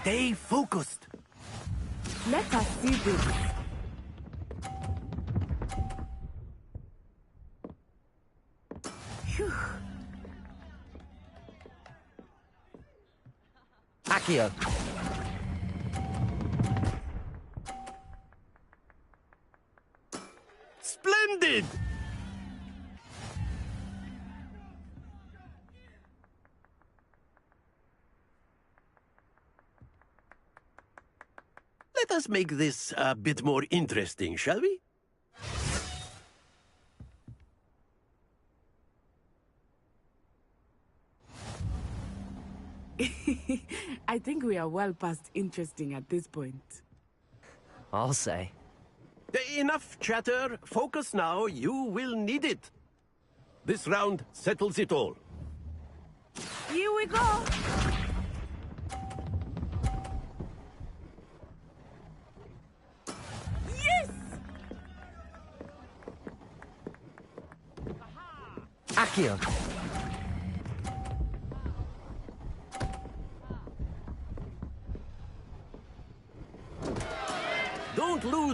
Stay focused. Let us see this. Phew. Accio! Splendid! Let us make this a bit more interesting, shall we? I think we are well past interesting at this point. I'll say. Enough chatter. Focus now. You will need it. This round settles it all. Here we go. Yes! Accio!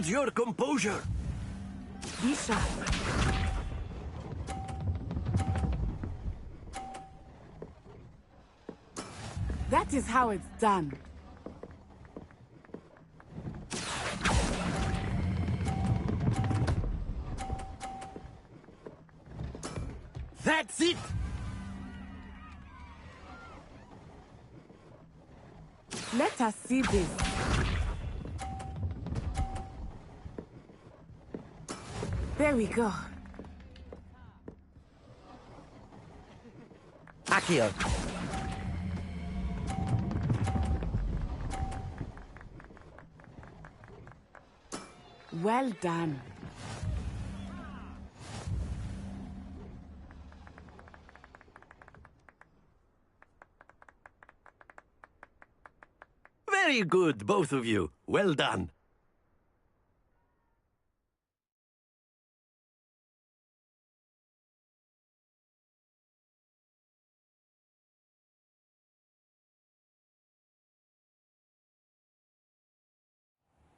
Lose your composure. Be sharp. That is how it's done. That's it! Let us see this. There we go. Accio. Well done. Very good, both of you. Well done.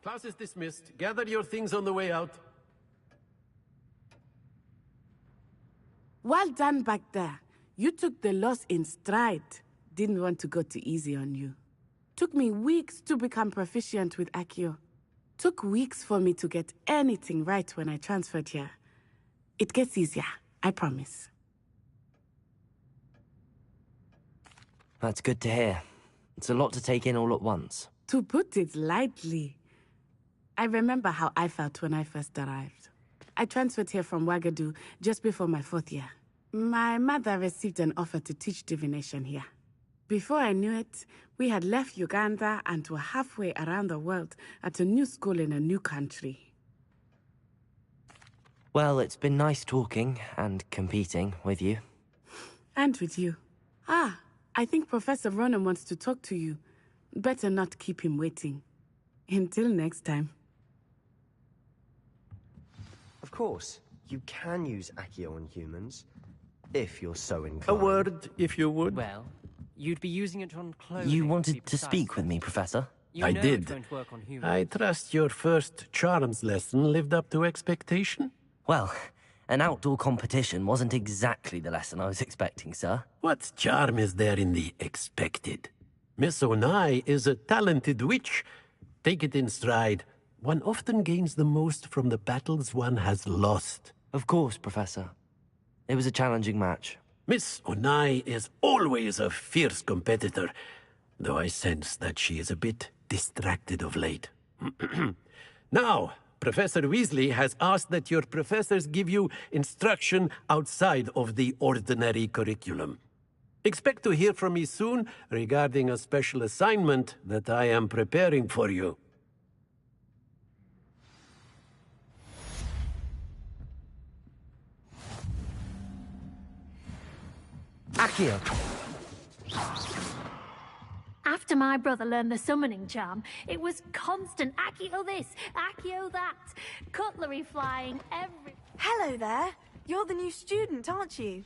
Class is dismissed. Gather your things on the way out. Well done back there. You took the loss in stride. Didn't want to go too easy on you. Took me weeks to become proficient with Accio. Took weeks for me to get anything right when I transferred here. It gets easier, I promise. That's good to hear. It's a lot to take in all at once. To put it lightly, I remember how I felt when I first arrived. I transferred here from Wagadu just before my 4th year. My mother received an offer to teach divination here. Before I knew it, we had left Uganda and were halfway around the world at a new school in a new country. Well, it's been nice talking and competing with you. And with you. Ah, I think Professor Ronan wants to talk to you. Better not keep him waiting. Until next time. Of course, you can use Accio on humans, if you're so inclined. A word, if you would. Well, you'd be using it on clothing. You wanted to speak with me, Professor? You I know did. it won't work on humans. I trust your first charms lesson lived up to expectation? Well, an outdoor competition wasn't exactly the lesson I was expecting, sir. What charm is there in the expected? Miss Onai is a talented witch. Take it in stride. One often gains the most from the battles one has lost. Of course, Professor. It was a challenging match. Miss Onai is always a fierce competitor, though I sense that she is a bit distracted of late. Now, Professor Weasley has asked that your professors give you instruction outside of the ordinary curriculum. Expect to hear from me soon regarding a special assignment that I am preparing for you. Accio! After my brother learned the summoning charm, it was constant Accio this, Accio that, cutlery flying every... Hello there. You're the new student, aren't you?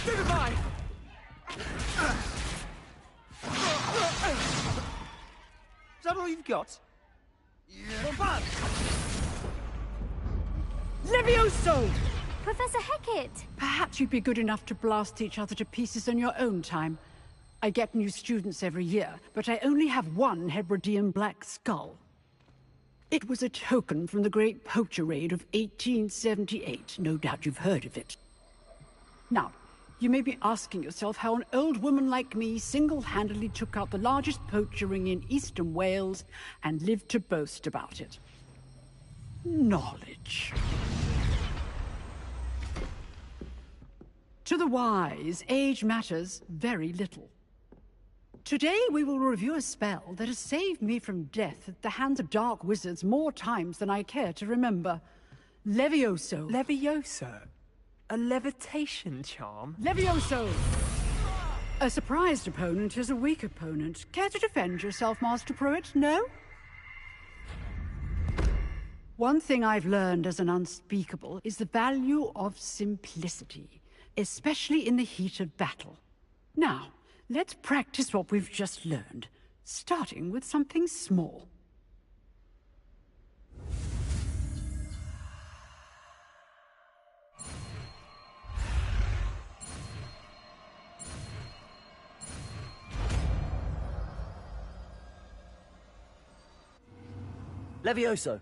Goodbye! Is that all you've got? above! Levioso! Professor Hecat! Perhaps you'd be good enough to blast each other to pieces in your own time. I get new students every year, but I only have one Hebridean black skull. It was a token from the Great Poacher Raid of 1878. No doubt you've heard of it. Now, you may be asking yourself how an old woman like me single-handedly took out the largest poacher ring in eastern Wales and lived to boast about it. Knowledge. To the wise, age matters very little. Today we will review a spell that has saved me from death at the hands of dark wizards more times than I care to remember. Levioso. Levioso? A levitation charm? Levioso! A surprised opponent is a weak opponent. Care to defend yourself, Master Pruitt? No? One thing I've learned as an unspeakable is the value of simplicity, especially in the heat of battle. Now, let's practice what we've just learned, starting with something small. Levioso.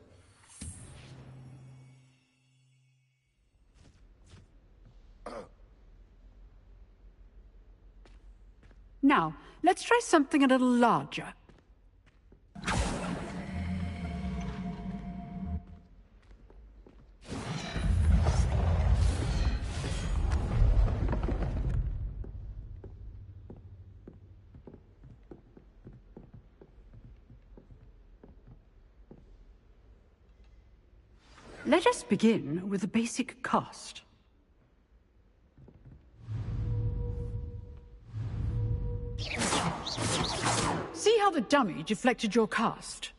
Now, let's try something a little larger. Let us begin with the basic cast. See how the dummy deflected your cast?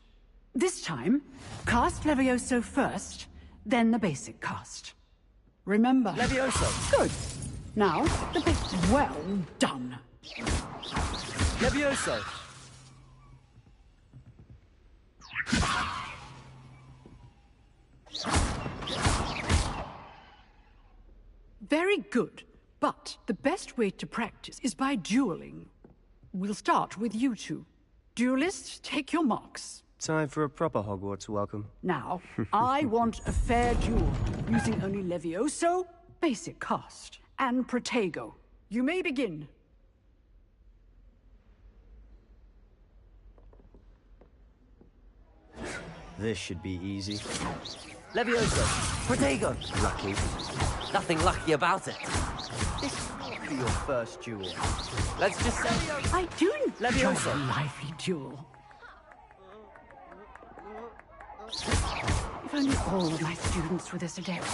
This time, cast Levioso first, then the basic cast. Remember... Levioso! Good. Now, the basic... Well done. Levioso! Very good. But the best way to practice is by dueling. We'll start with you two. Duelists, take your marks. Time for a proper Hogwarts welcome. Now, I want a fair duel, using only Levioso, basic cast, and Protego. You may begin. This should be easy. Levioso! Protego! Lucky. Nothing lucky about it. This could be your first duel. Let's just say... I do enjoy Levioso. a lively duel. If only all of my students were this adept.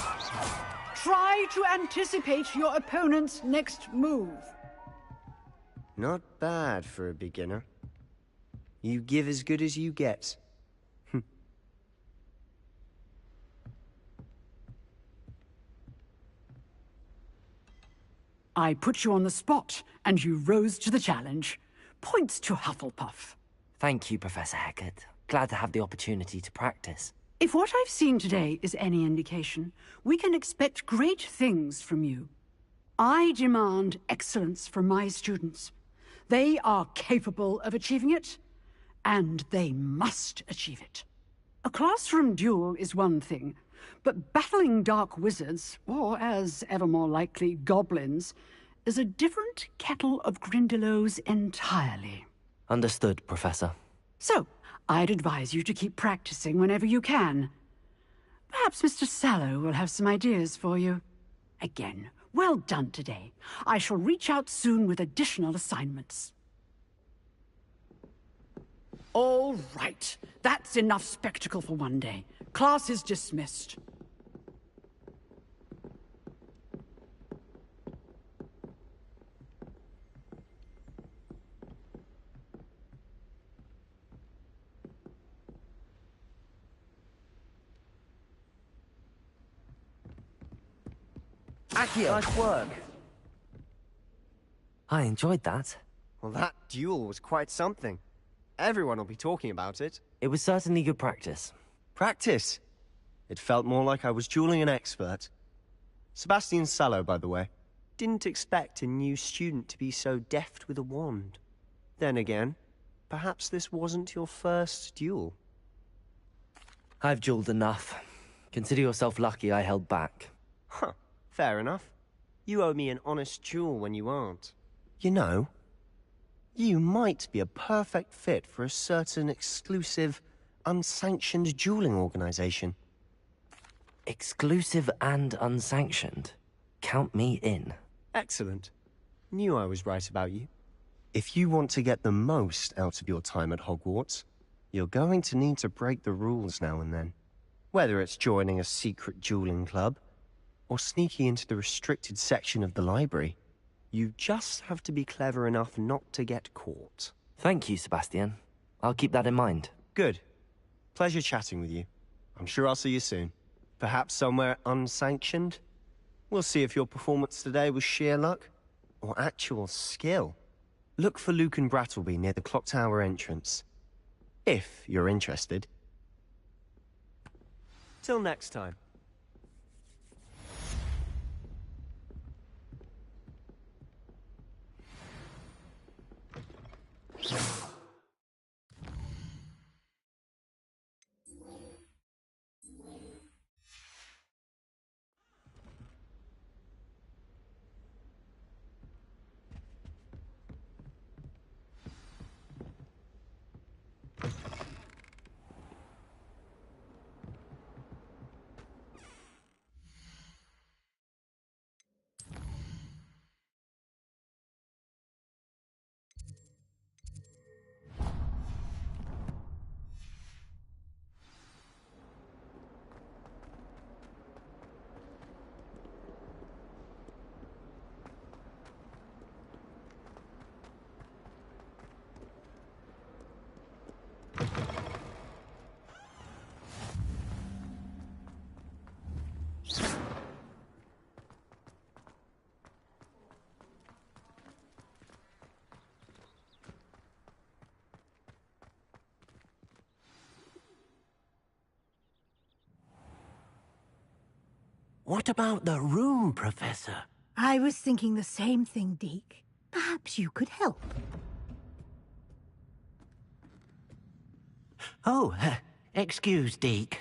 Try to anticipate your opponent's next move. Not bad for a beginner. You give as good as you get. I put you on the spot, and you rose to the challenge. Points to Hufflepuff. Thank you, Professor Hecat. Glad to have the opportunity to practice. If what I've seen today is any indication, we can expect great things from you. I demand excellence from my students. They are capable of achieving it, and they must achieve it. A classroom duel is one thing, but battling dark wizards, or as ever more likely, goblins, is a different kettle of Grindylows entirely. Understood, Professor. So, I'd advise you to keep practicing whenever you can. Perhaps Mr. Sallow will have some ideas for you. Again, well done today. I shall reach out soon with additional assignments. All right. That's enough spectacle for one day. Class is dismissed. Accio! Nice work. I enjoyed that. Well, that duel was quite something. Everyone will be talking about it. It was certainly good practice. Practice. It felt more like I was dueling an expert. Sebastian Sallow, by the way. Didn't expect a new student to be so deft with a wand. Then again, perhaps this wasn't your first duel. I've dueled enough. Consider yourself lucky I held back. Huh, fair enough. You owe me an honest duel when you aren't. You know, you might be a perfect fit for a certain exclusive, unsanctioned dueling organization. Exclusive and unsanctioned? Count me in. Excellent. Knew I was right about you. If you want to get the most out of your time at Hogwarts, you're going to need to break the rules now and then. Whether it's joining a secret dueling club, or sneaking into the restricted section of the library, you just have to be clever enough not to get caught. Thank you, Sebastian. I'll keep that in mind. Good. Pleasure chatting with you. I'm sure I'll see you soon. Perhaps somewhere unsanctioned? We'll see if your performance today was sheer luck, or actual skill. Look for Luke and Brattleby near the clock tower entrance. If you're interested. Till next time. What about the room, Professor? I was thinking the same thing, Deke. Perhaps you could help. Oh, excuse, Deke.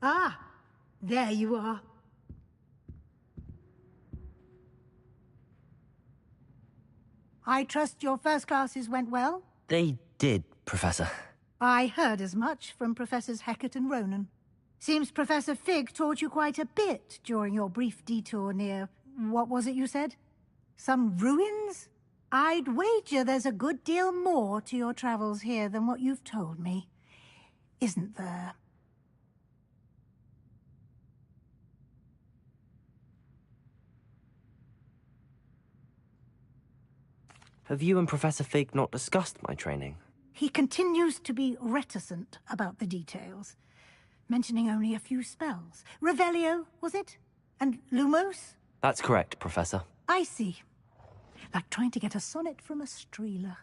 Ah, there you are. I trust your first classes went well? They did, Professor. I heard as much from Professors Hecat and Ronan. Seems Professor Fig taught you quite a bit during your brief detour near... what was it you said? Some ruins? I'd wager there's a good deal more to your travels here than what you've told me. Isn't there? Have you and Professor Fig not discussed my training? He continues to be reticent about the details, mentioning only a few spells. Revelio, was it? And Lumos? That's correct, Professor. I see. Like trying to get a sonnet from a streeler.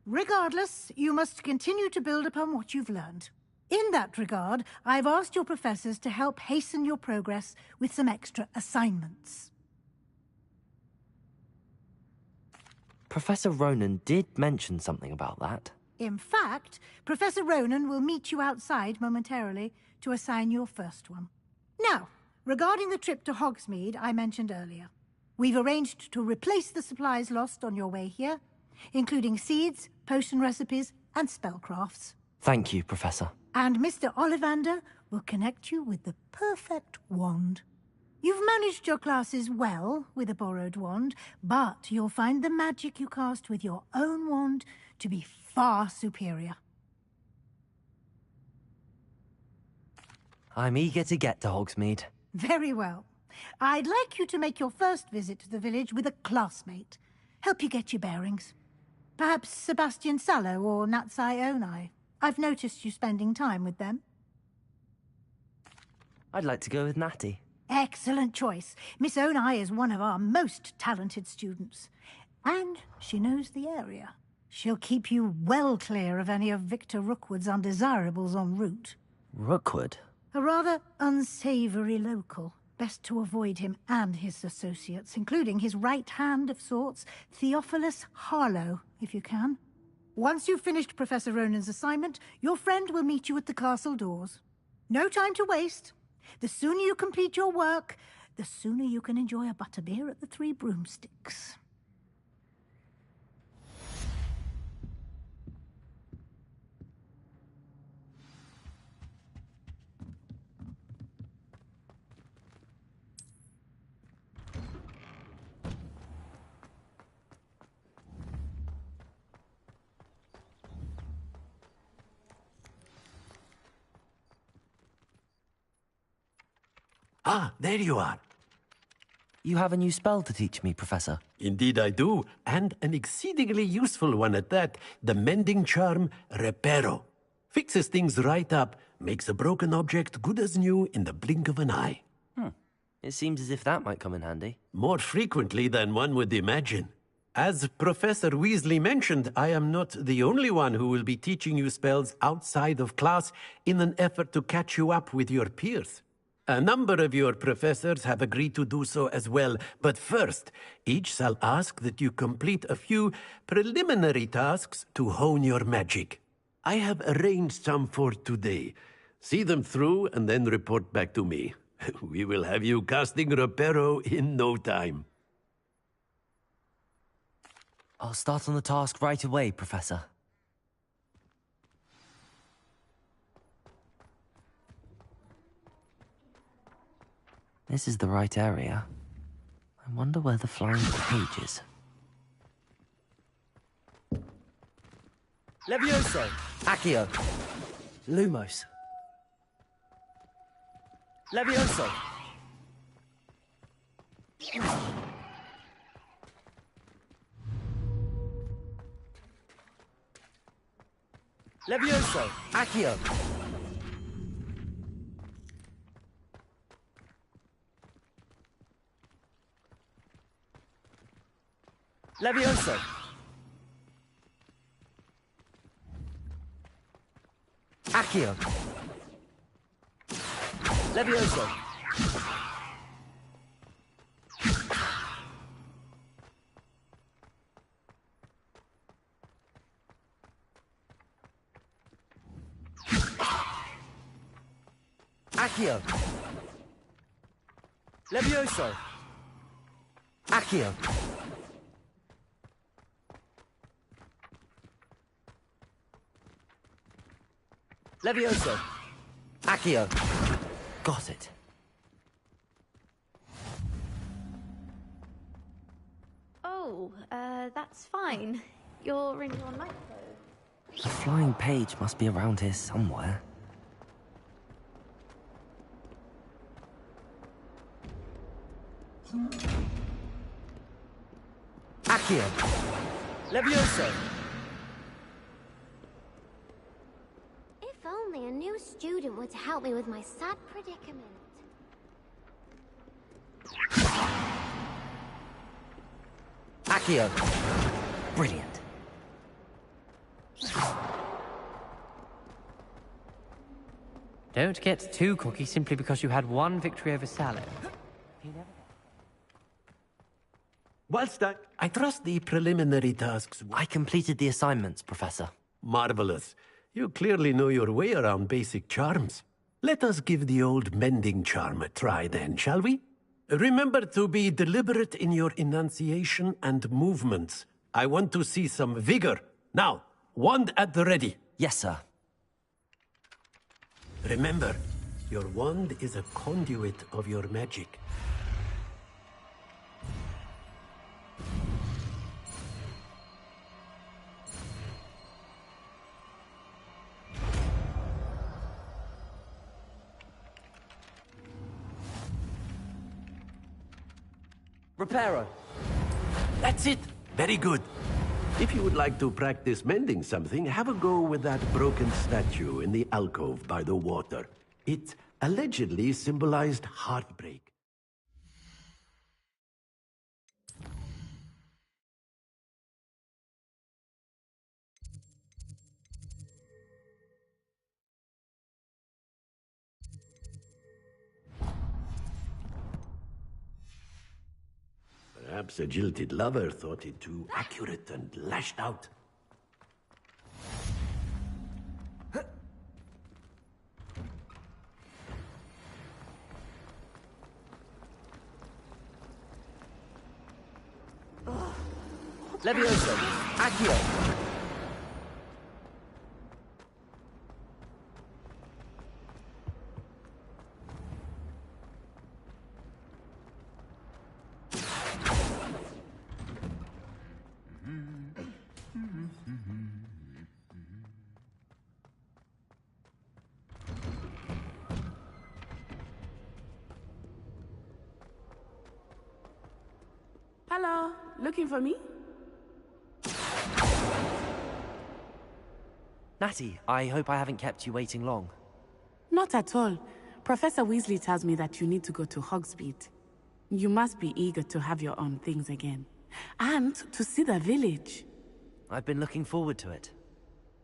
Regardless, you must continue to build upon what you've learned. In that regard, I've asked your professors to help hasten your progress with some extra assignments. Professor Ronan did mention something about that. In fact, Professor Ronan will meet you outside momentarily to assign your first one. Now, regarding the trip to Hogsmeade I mentioned earlier, we've arranged to replace the supplies lost on your way here, including seeds, potion recipes, and spellcrafts. Thank you, Professor. And Mr. Ollivander will connect you with the perfect wand. You've managed your classes well with a borrowed wand, but you'll find the magic you cast with your own wand to be far superior. I'm eager to get to Hogsmeade. Very well. I'd like you to make your first visit to the village with a classmate. Help you get your bearings. Perhaps Sebastian Sallow or Natsai Onai. I've noticed you spending time with them. I'd like to go with Natty. Excellent choice. Miss Onai is one of our most talented students. And she knows the area. She'll keep you well clear of any of Victor Rookwood's undesirables en route. Rookwood? A rather unsavory local. Best to avoid him and his associates, including his right hand of sorts, Theophilus Harlow, if you can. Once you've finished Professor Ronan's assignment, your friend will meet you at the castle doors. No time to waste. The sooner you complete your work, the sooner you can enjoy a butterbeer at the Three Broomsticks. Ah, there you are. You have a new spell to teach me, Professor. Indeed I do, and an exceedingly useful one at that. The mending charm, Reparo. Fixes things right up, makes a broken object good as new in the blink of an eye. It seems as if that might come in handy. More frequently than one would imagine. As Professor Weasley mentioned, I am not the only one who will be teaching you spells outside of class in an effort to catch you up with your peers. A number of your professors have agreed to do so as well, but first, each shall ask that you complete a few preliminary tasks to hone your magic. I have arranged some for today. See them through and then report back to me. We will have you casting Reparo in no time. I'll start on the task right away, Professor. This is the right area. I wonder where the flying page is. Levioso! Accio! Lumos! Levioso! Levioso! Accio! Levioso! Accio! Levioso! Accio! Levioso! Accio! Levioso! Accio! Got it. Oh, that's fine. You're in your night clothes. The flying page must be around here somewhere. Accio! Levioso! If only a new student were to help me with my sad predicament. Accio! Brilliant. Don't get too cocky simply because you had one victory over Sallow. Whilst I trust the preliminary tasks. I completed the assignments, Professor. Marvelous. You clearly know your way around basic charms. Let us give the old mending charm a try then, shall we? Remember to be deliberate in your enunciation and movements. I want to see some vigor. Now, wand at the ready. Yes, sir. Remember, your wand is a conduit of your magic. Reparo! That's it! Very good. If you would like to practice mending something, have a go with that broken statue in the alcove by the water. It allegedly symbolized heartbreak. Perhaps a jilted lover thought it too accurate and lashed out. Levioso! Accio! Hello, looking for me? Natty, I hope I haven't kept you waiting long. Not at all. Professor Weasley tells me that you need to go to Hogsmeade. You must be eager to have your own things again. And to see the village. I've been looking forward to it.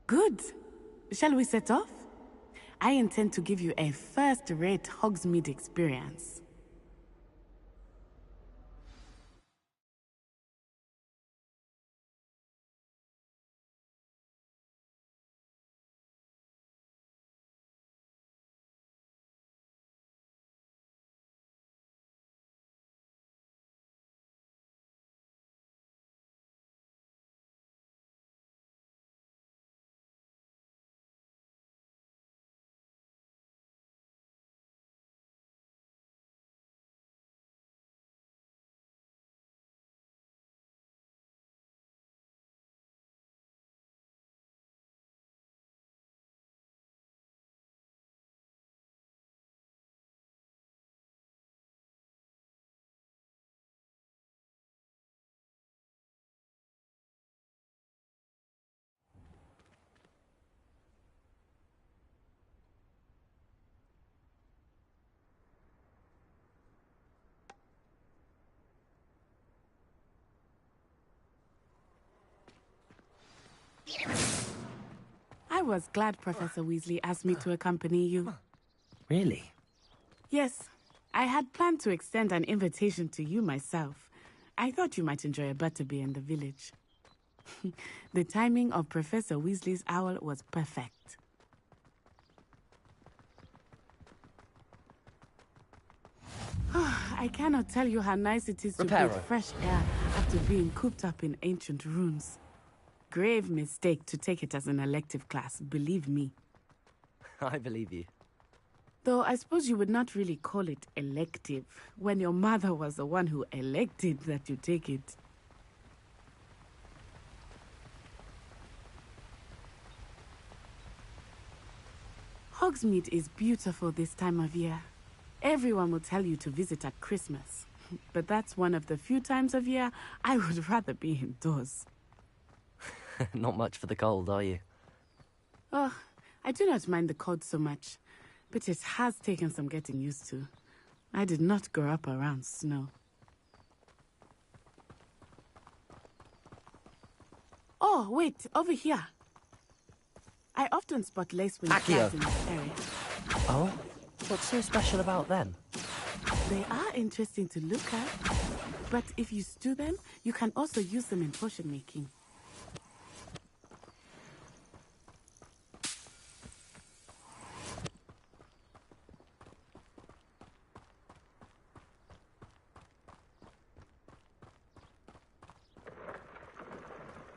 Good. Shall we set off? I intend to give you a first-rate Hogsmeade experience. I was glad Professor Weasley asked me to accompany you. Really? Yes, I had planned to extend an invitation to you myself. I thought you might enjoy a butterbeer in the village. The timing of Professor Weasley's owl was perfect. I cannot tell you how nice it is to breathe fresh air after being cooped up in ancient ruins. Grave mistake to take it as an elective class, believe me. I believe you. Though I suppose you would not really call it elective when your mother was the one who elected that you take it. Hogsmeade is beautiful this time of year. Everyone will tell you to visit at Christmas. But that's one of the few times of year I would rather be indoors. Not much for the cold, are you? Oh, I do not mind the cold so much, but it has taken some getting used to. I did not grow up around snow. Oh, wait, over here. I often spot lacewing flies in this area. Oh? What's so special about them? They are interesting to look at, but if you stew them, you can also use them in potion making.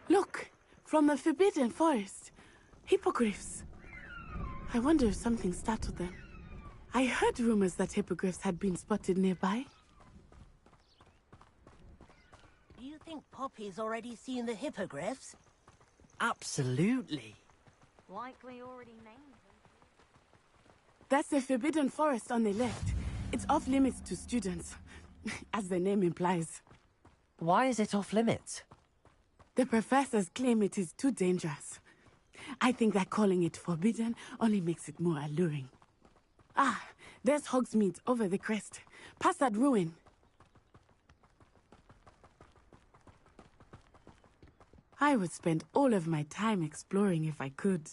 Look, from the Forbidden Forest. Hippogriffs. I wonder if something startled them. I heard rumors that hippogriffs had been spotted nearby. Do you think Poppy's already seen the hippogriffs? Absolutely. Likely already named them. That's the Forbidden Forest on the left. It's off limits to students, as the name implies. Why is it off limits? The professors claim it is too dangerous. I think that calling it forbidden only makes it more alluring. Ah, there's Hogsmeade over the crest. Past that ruin. I would spend all of my time exploring if I could.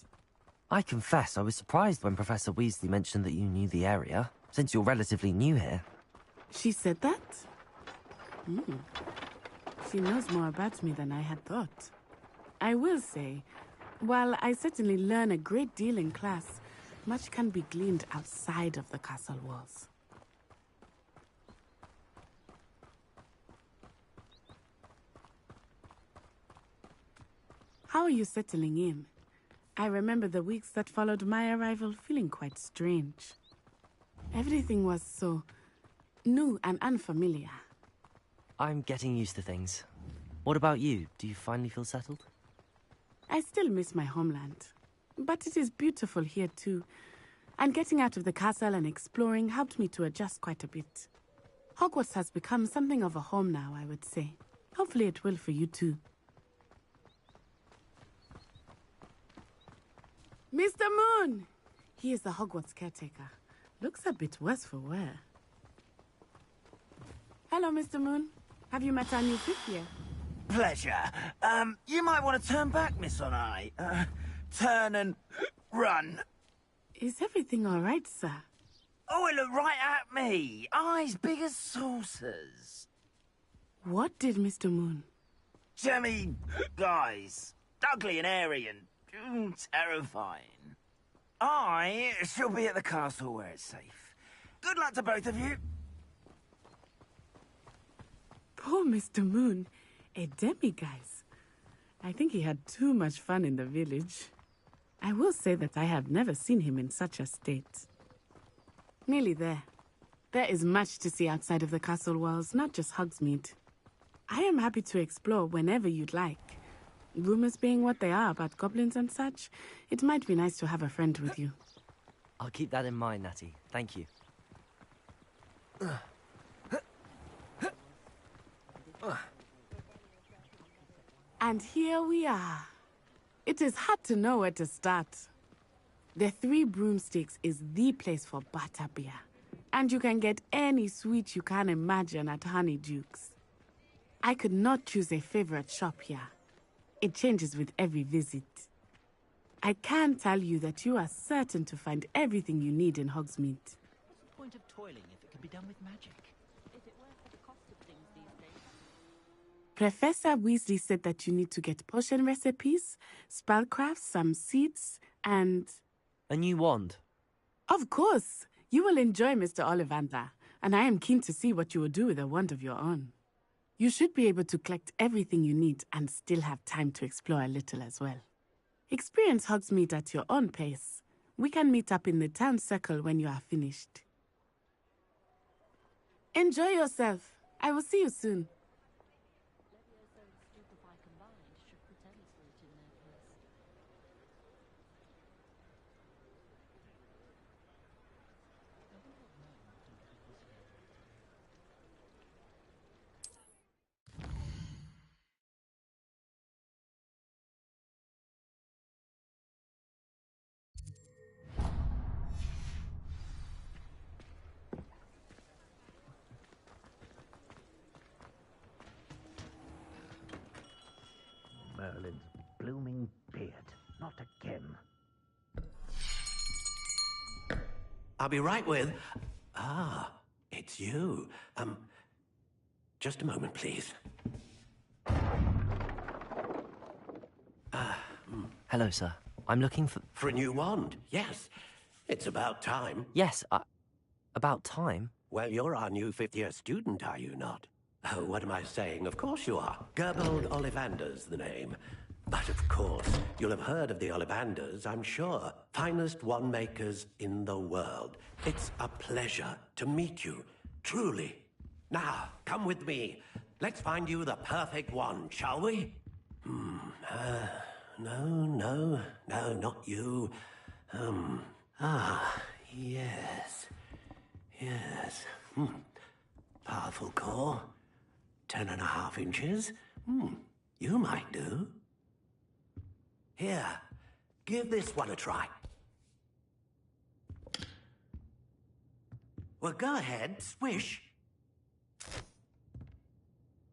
I confess I was surprised when Professor Weasley mentioned that you knew the area, since you're relatively new here. She said that? She knows more about me than I had thought. I will say, while I certainly learn a great deal in class, much can be gleaned outside of the castle walls. How are you settling in? I remember the weeks that followed my arrival feeling quite strange. Everything was so new and unfamiliar. I'm getting used to things. What about you? Do you finally feel settled? I still miss my homeland, but it is beautiful here too. And getting out of the castle and exploring helped me to adjust quite a bit. Hogwarts has become something of a home now, I would say. Hopefully it will for you too. Mr. Moon! He is the Hogwarts caretaker. Looks a bit worse for wear. Hello, Mr. Moon. Have you met our new fifth year? Pleasure. You might want to turn back, Miss Onai. Turn and run. Is everything all right, sir? Oh, it looked right at me. Eyes big as saucers. What did Mr. Moon? Jemmy, guys. Ugly and airy and terrifying. I shall be at the castle where it's safe. Good luck to both of you. Poor Mr. Moon. A demiguise. I think he had too much fun in the village. I will say that I have never seen him in such a state. Nearly there. There is much to see outside of the castle walls, not just Hogsmeade. I am happy to explore whenever you'd like. Rumors being what they are about goblins and such, it might be nice to have a friend with you. I'll keep that in mind, Natty. Thank you. And here we are. It is hard to know where to start. The Three Broomsticks is the place for butterbeer. And you can get any sweet you can imagine at Honeyduke's. I could not choose a favorite shop here. It changes with every visit. I can tell you that you are certain to find everything you need in Hogsmeade. What's the point of toiling if it can be done with magic? Is it worth the cost of things these days? Professor Weasley said that you need to get potion recipes, spellcrafts, some seeds, and... A new wand? Of course! You will enjoy Mr. Ollivander, and I am keen to see what you will do with a wand of your own. You should be able to collect everything you need and still have time to explore a little as well. Experience Hogsmeade at your own pace. We can meet up in the town circle when you are finished. Enjoy yourself. I will see you soon. Merlin's blooming beard. Not again. I'll be right with... Ah, it's you. Just a moment, please. Hello, sir. I'm looking for... For a new wand, yes. It's about time. Yes, about time? Well, you're our new fifth-year student, are you not? Oh, what am I saying? Of course you are. Gerbold Ollivander's the name. But of course, you'll have heard of the Ollivanders, I'm sure. Finest wand makers in the world. It's a pleasure to meet you, truly. Now, come with me. Let's find you the perfect wand, shall we? No, not you. Yes. Powerful core. 10.5 inches. You might do. Here, give this one a try. Well, go ahead, swish.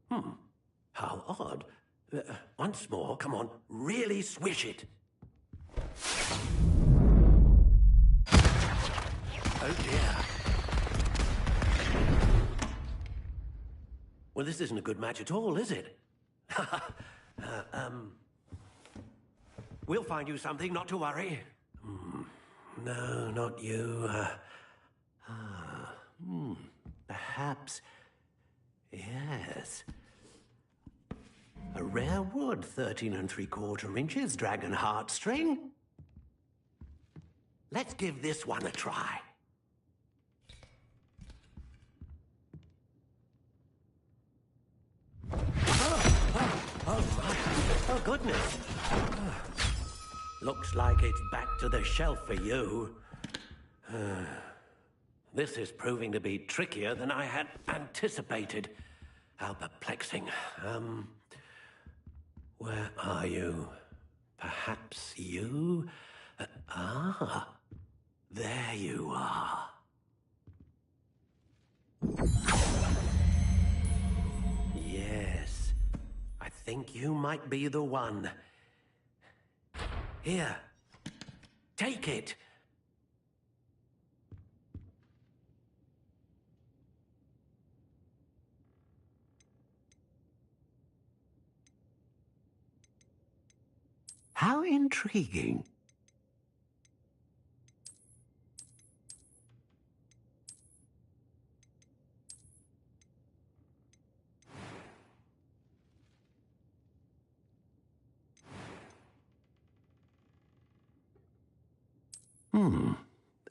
How odd. Once more, come on, really swish it. Oh dear. Well, this isn't a good match at all, is it? We'll find you something, not to worry. No, not you. Perhaps... Yes. A rare wood, 13 3/4 inches, dragon heartstring. Let's give this one a try. Oh, goodness. Looks like it's back to the shelf for you. This is proving to be trickier than I had anticipated. How perplexing. Where are you? Perhaps you? There you are. Yes, I think you might be the one. Here, take it. How intriguing.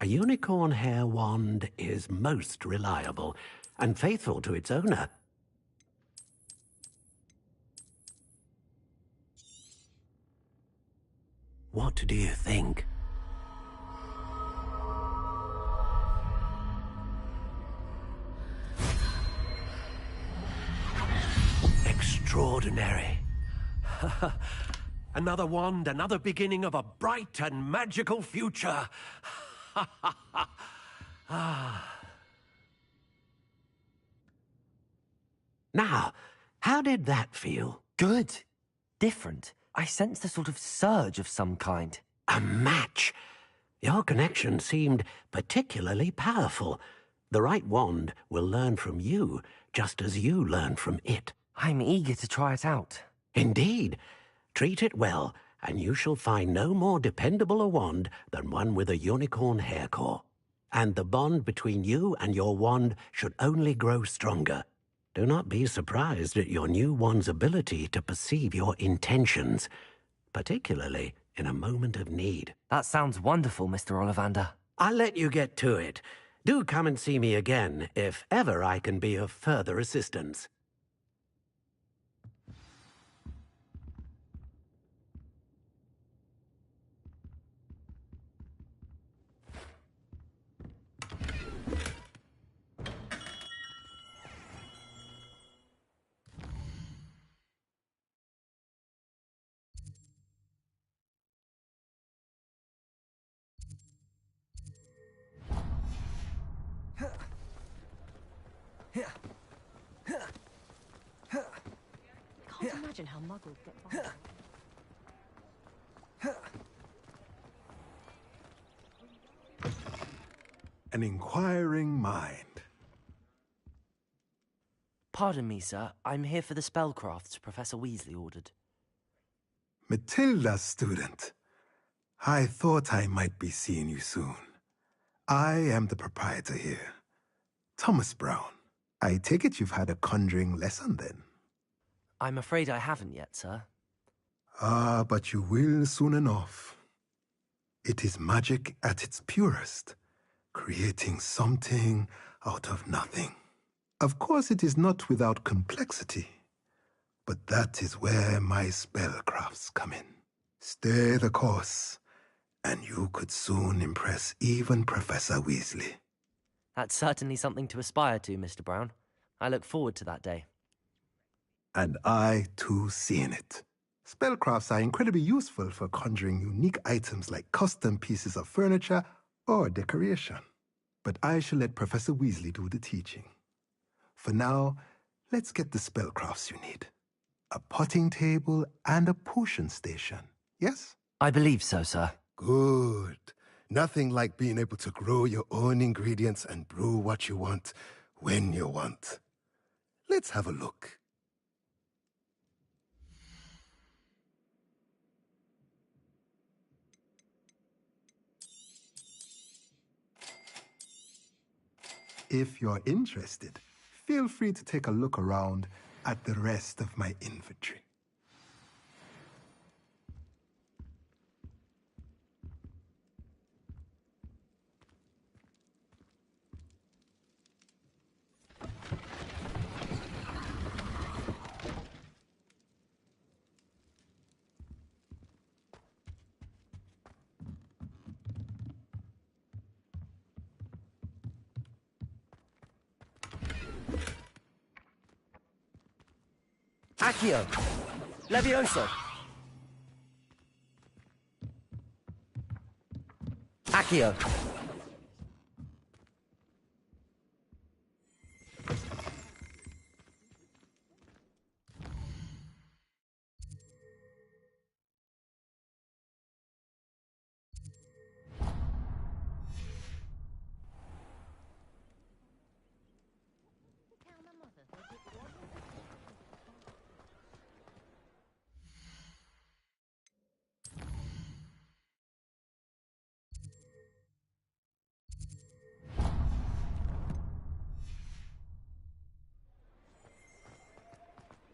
A unicorn hair wand is most reliable and faithful to its owner. What do you think? Extraordinary. Another wand, another beginning of a bright and magical future. Now, how did that feel? Good. Different. I sensed a sort of surge of some kind. A match. Your connection seemed particularly powerful. The right wand will learn from you, just as you learn from it. I'm eager to try it out. Indeed. Treat it well, and you shall find no more dependable a wand than one with a unicorn hair core. And the bond between you and your wand should only grow stronger. Do not be surprised at your new wand's ability to perceive your intentions, particularly in a moment of need. That sounds wonderful, Mr. Ollivander. I'll let you get to it. Do come and see me again, if ever I can be of further assistance. Can't imagine how muggles get by. An inquiring mind. Pardon me, sir. I'm here for the spellcrafts Professor Weasley ordered. Matilda's student. I thought I might be seeing you soon. I am the proprietor here, Thomas Brown. I take it you've had a conjuring lesson then? I'm afraid I haven't yet, sir. Ah, but you will soon enough. It is magic at its purest, creating something out of nothing. Of course, it is not without complexity, but that is where my spellcrafts come in. Stay the course, and you could soon impress even Professor Weasley. That's certainly something to aspire to, Mr. Brown. I look forward to that day. And I, too, see in it. Spellcrafts are incredibly useful for conjuring unique items like custom pieces of furniture or decoration. But I shall let Professor Weasley do the teaching. For now, let's get the spellcrafts you need. A potting table and a potion station, yes? I believe so, sir. Good. Nothing like being able to grow your own ingredients and brew what you want, when you want. Let's have a look. If you're interested, feel free to take a look around at the rest of my inventory. Accio! Levioso! Accio!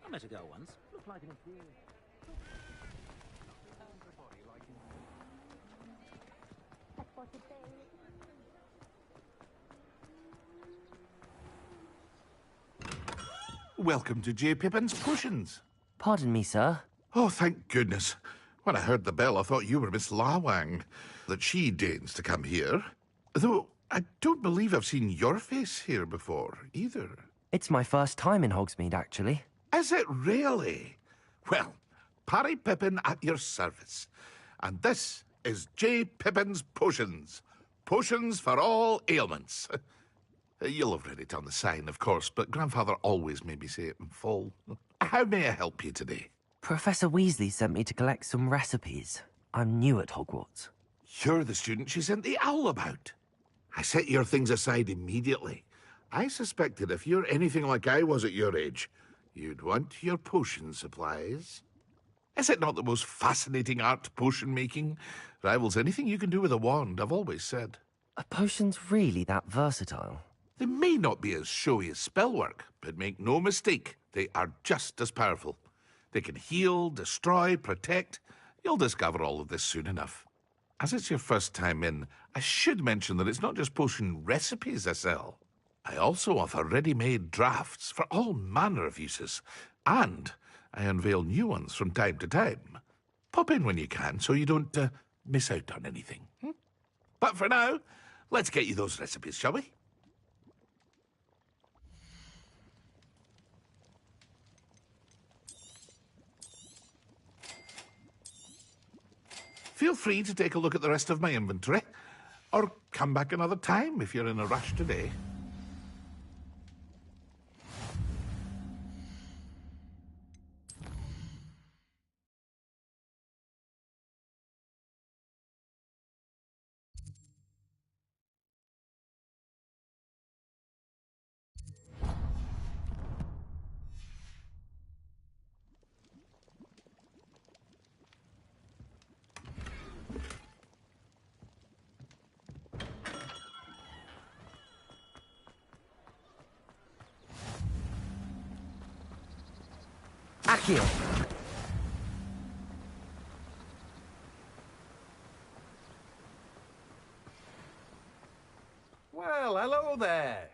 I met a girl once. Looked like an inferior. Welcome to J. Pippin's Potions. Pardon me, sir. Oh, thank goodness. When I heard the bell, I thought you were Miss Lawang, that she deigns to come here. Though I don't believe I've seen your face here before, either. It's my first time in Hogsmeade, actually. Is it really? Well, Parry Pippin at your service. And this is J. Pippin's Potions. Potions for all ailments. You'll have read it on the sign, of course, but Grandfather always made me say it in full. How may I help you today? Professor Weasley sent me to collect some recipes. I'm new at Hogwarts. You're the student she sent the owl about. I set your things aside immediately. I suspected if you're anything like I was at your age, you'd want your potion supplies. Is it not the most fascinating art, potion making? Rivals anything you can do with a wand, I've always said. Are potions really that versatile? They may not be as showy as spellwork, but make no mistake, they are just as powerful. They can heal, destroy, protect. You'll discover all of this soon enough. As it's your first time in, I should mention that it's not just potion recipes I sell. I also offer ready-made drafts for all manner of uses, and I unveil new ones from time to time. Pop in when you can so you don't miss out on anything. But for now, let's get you those recipes, shall we? Feel free to take a look at the rest of my inventory, or come back another time if you're in a rush today. Accio! Well, hello there.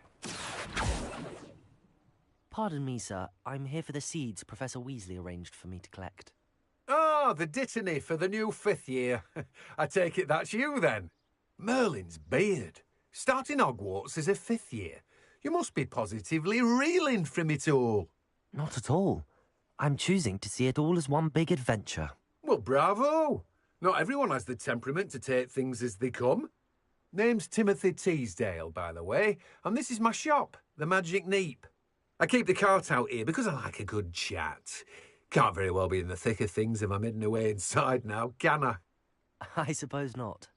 Pardon me, sir. I'm here for the seeds Professor Weasley arranged for me to collect. Ah, the dittany for the new 5th year. I take it that's you, then. Merlin's beard. Starting Hogwarts as a 5th year. You must be positively reeling from it all. Not at all. I'm choosing to see it all as one big adventure. Well, bravo. Not everyone has the temperament to take things as they come. Name's Timothy Teasdale, by the way, and this is my shop, the Magic Neep. I keep the cart out here because I like a good chat. Can't very well be in the thick of things if I'm hidden away inside now, can I? I suppose not.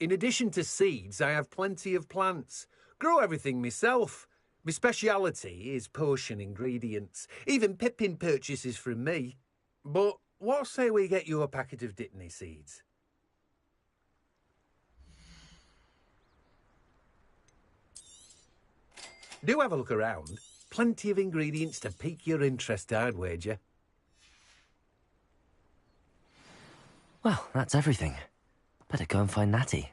In addition to seeds, I have plenty of plants. Grow everything myself. My speciality is potion ingredients. Even Pippin purchases from me. But what say we get you a packet of dittany seeds? Do have a look around. Plenty of ingredients to pique your interest, I'd wager. Well, that's everything. Better go and find Natty.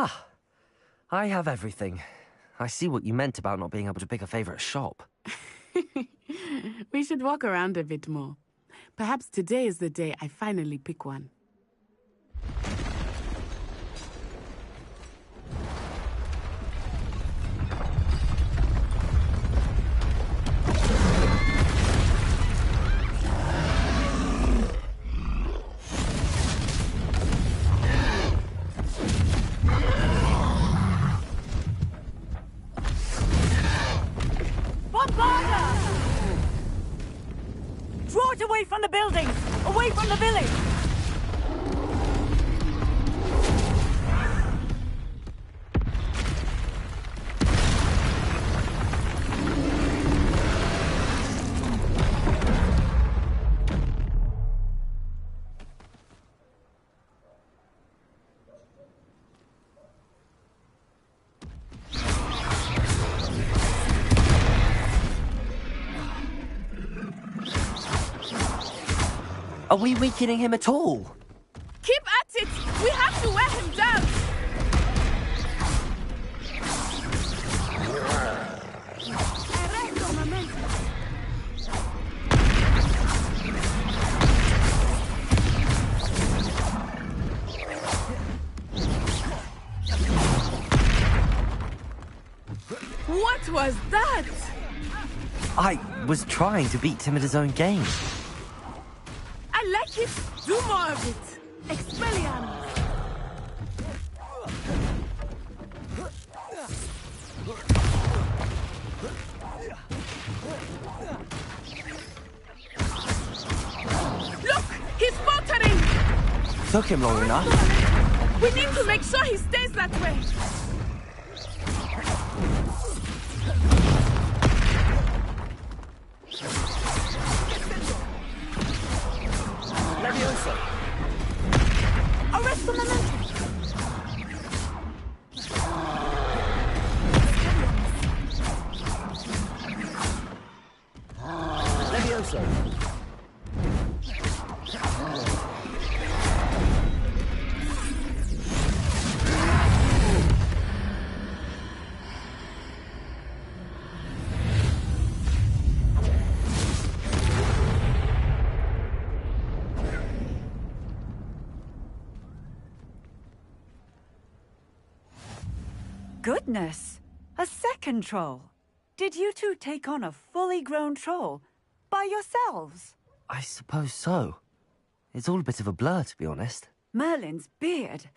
Ah, I have everything. I see what you meant about not being able to pick a favorite shop. We should walk around a bit more. Perhaps today is the day I finally pick one. Draw it away from the buildings! Away from the village! Are we weakening him at all? Keep at it! We have to wear him down! What was that? I was trying to beat him at his own game. I like it. Do more of it. Expelliarmus. Look! He's faltering! Took him long enough. We need to make sure he stays that way. Levioso! Arrest the momentum! Levioso! Goodness! A second troll! Did you two take on a fully grown troll? By yourselves? I suppose so. It's all a bit of a blur, to be honest. Merlin's beard.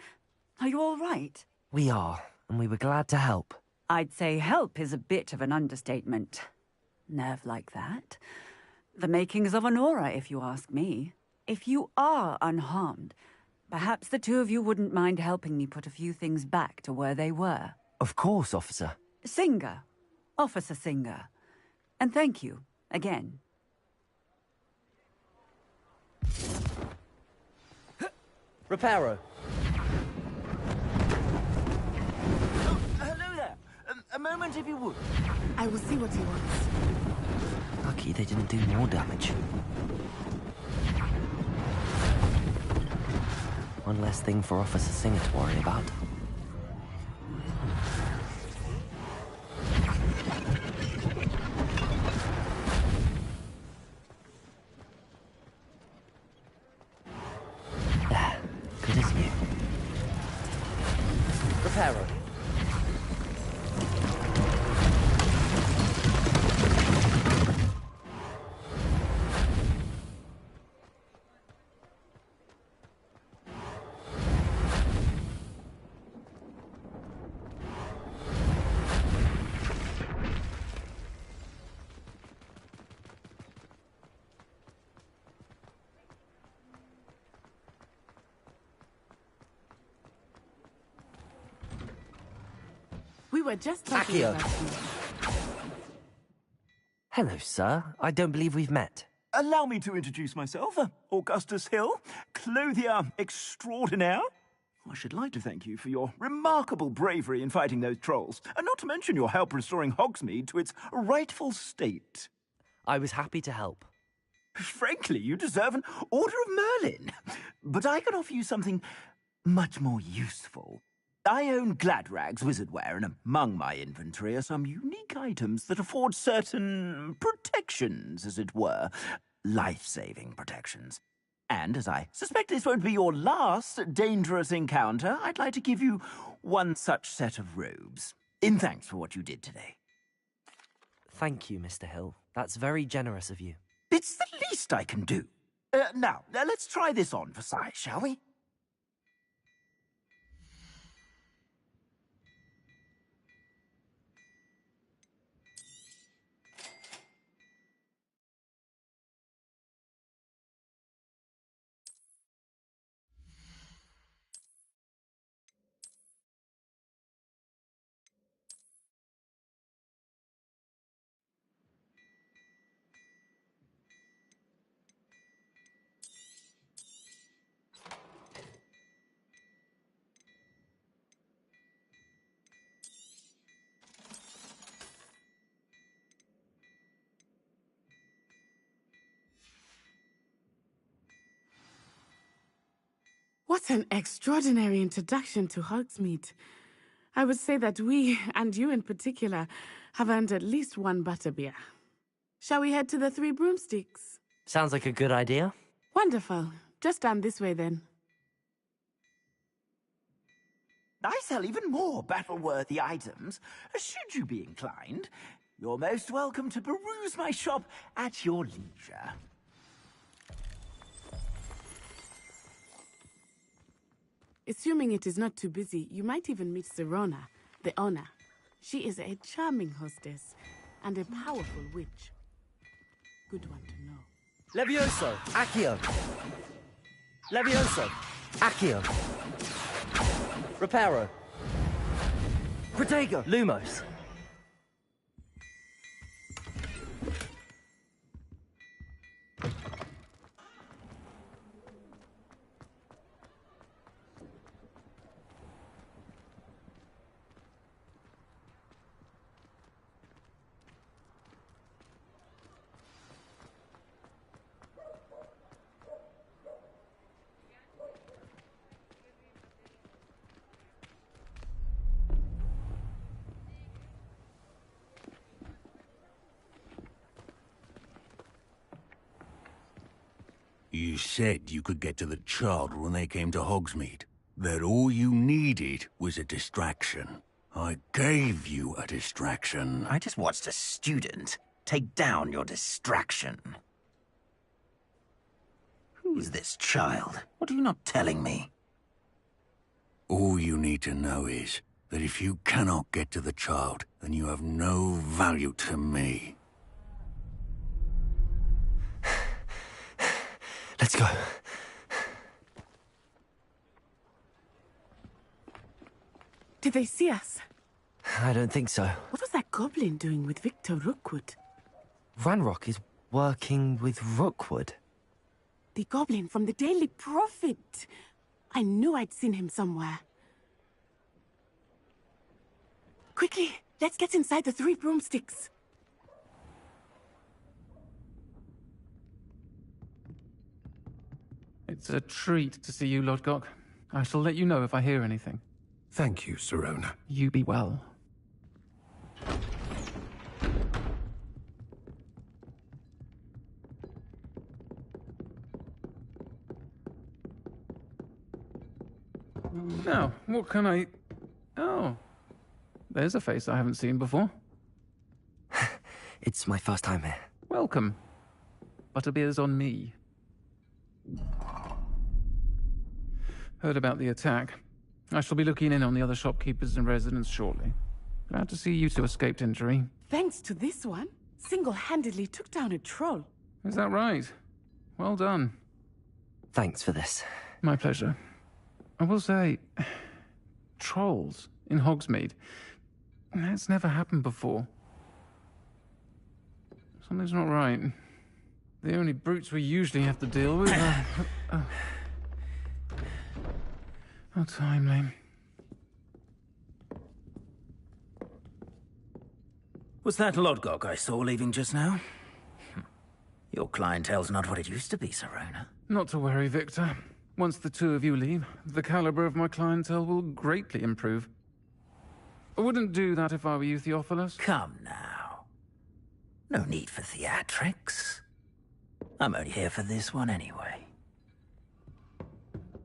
Are you all right? We are, and we were glad to help. I'd say help is a bit of an understatement. Nerve like that. The makings of an aura, if you ask me. If you are unharmed, perhaps the two of you wouldn't mind helping me put a few things back to where they were. Of course, officer. Singer. Officer Singer. And thank you, again. Reparo. Oh, hello there. A moment if you would. I will see what he wants. Lucky they didn't do more damage. One less thing for Officer Singer to worry about. There. Good as new. Reparo. were just talking Accio. about you. Hello, sir. I don't believe we've met. Allow me to introduce myself. Augustus Hill, clothier extraordinaire. I should like to thank you for your remarkable bravery in fighting those trolls, and not to mention your help restoring Hogsmeade to its rightful state. I was happy to help. Frankly, you deserve an Order of Merlin. But I can offer you something much more useful. I own Gladrag's wizardware, and among my inventory are some unique items that afford certain protections, as it were. Life-saving protections. And as I suspect this won't be your last dangerous encounter, I'd like to give you one such set of robes, in thanks for what you did today. Thank you, Mr. Hill. That's very generous of you. It's the least I can do. Now, let's try this on for size, shall we? What an extraordinary introduction to Hogsmeade. I would say that we, and you in particular, have earned at least one butterbeer. Shall we head to the Three Broomsticks? Sounds like a good idea. Wonderful. Just down this way then. I sell even more battle-worthy items. Should you be inclined, you're most welcome to peruse my shop at your leisure. Assuming it is not too busy, you might even meet Sirona, the owner. She is a charming hostess and a powerful witch. Good one to know. Levioso, Accio. Levioso, Accio. Reparo. Protego, Lumos. You said you could get to the child when they came to Hogsmeade. That all you needed was a distraction. I gave you a distraction. I just watched a student take down your distraction. Who is this child? What are you not telling me? All you need to know is that if you cannot get to the child, then you have no value to me. Let's go. Did they see us? I don't think so. What was that goblin doing with Victor Rookwood? Ranrock is working with Rookwood. The goblin from the Daily Prophet. I knew I'd seen him somewhere. Quickly, let's get inside the Three Broomsticks. It's a treat to see you, Lodgok. I shall let you know if I hear anything. Thank you, Sirona. You be well. Now, what can I... Oh. There's a face I haven't seen before. It's my first time here. Welcome. Butterbeer's on me. Heard about the attack. I shall be looking in on the other shopkeepers and residents shortly. Glad to see you two escaped injury. Thanks to this one, single-handedly took down a troll. Is that right? Well done. Thanks for this. My pleasure. I will say, trolls in Hogsmeade. That's never happened before. Something's not right. The only brutes we usually have to deal with are... How timely. Was that Lodgok I saw leaving just now? Your clientele's not what it used to be, Sirona. Not to worry, Victor. Once the two of you leave, the caliber of my clientele will greatly improve. I wouldn't do that if I were you, Theophilus. Come now. No need for theatrics. I'm only here for this one anyway.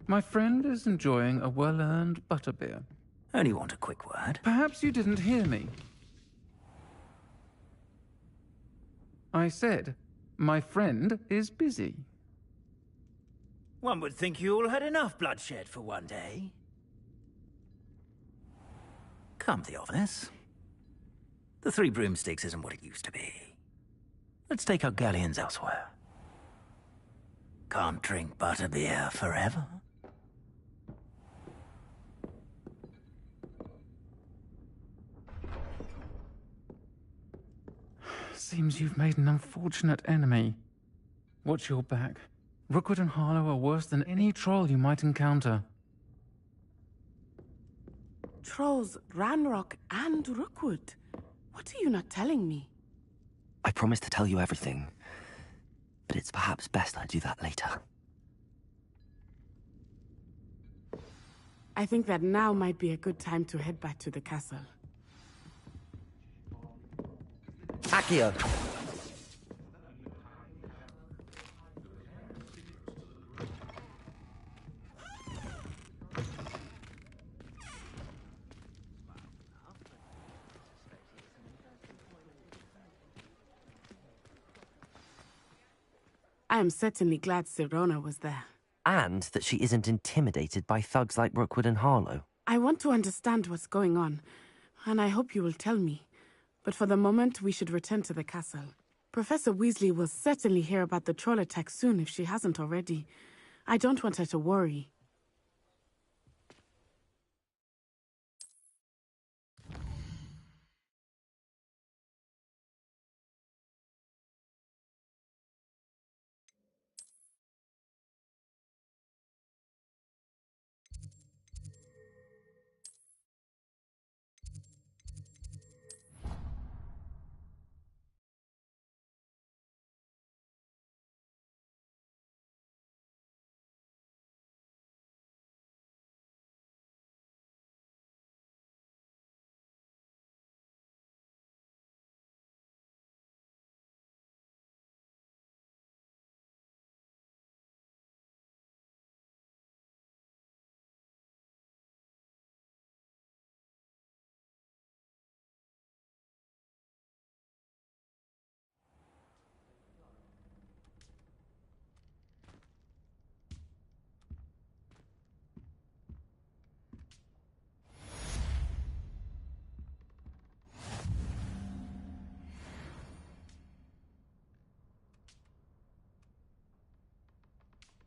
My friend is enjoying a well-earned butterbeer. Only want a quick word. Perhaps you didn't hear me. I said, my friend is busy. One would think you all had enough bloodshed for one day. Come, Theophilus. The Three Broomsticks isn't what it used to be. Let's take our galleons elsewhere. Can't drink butterbeer forever. Seems you've made an unfortunate enemy. Watch your back. Rookwood and Harlow are worse than any troll you might encounter. Trolls, Ranrock, and Rookwood. What are you not telling me? I promised to tell you everything, but it's perhaps best I do that later. I think that now might be a good time to head back to the castle. Accio! I am certainly glad Sirona was there. And that she isn't intimidated by thugs like Rookwood and Harlow. I want to understand what's going on, and I hope you will tell me. But for the moment, we should return to the castle. Professor Weasley will certainly hear about the troll attack soon if she hasn't already. I don't want her to worry.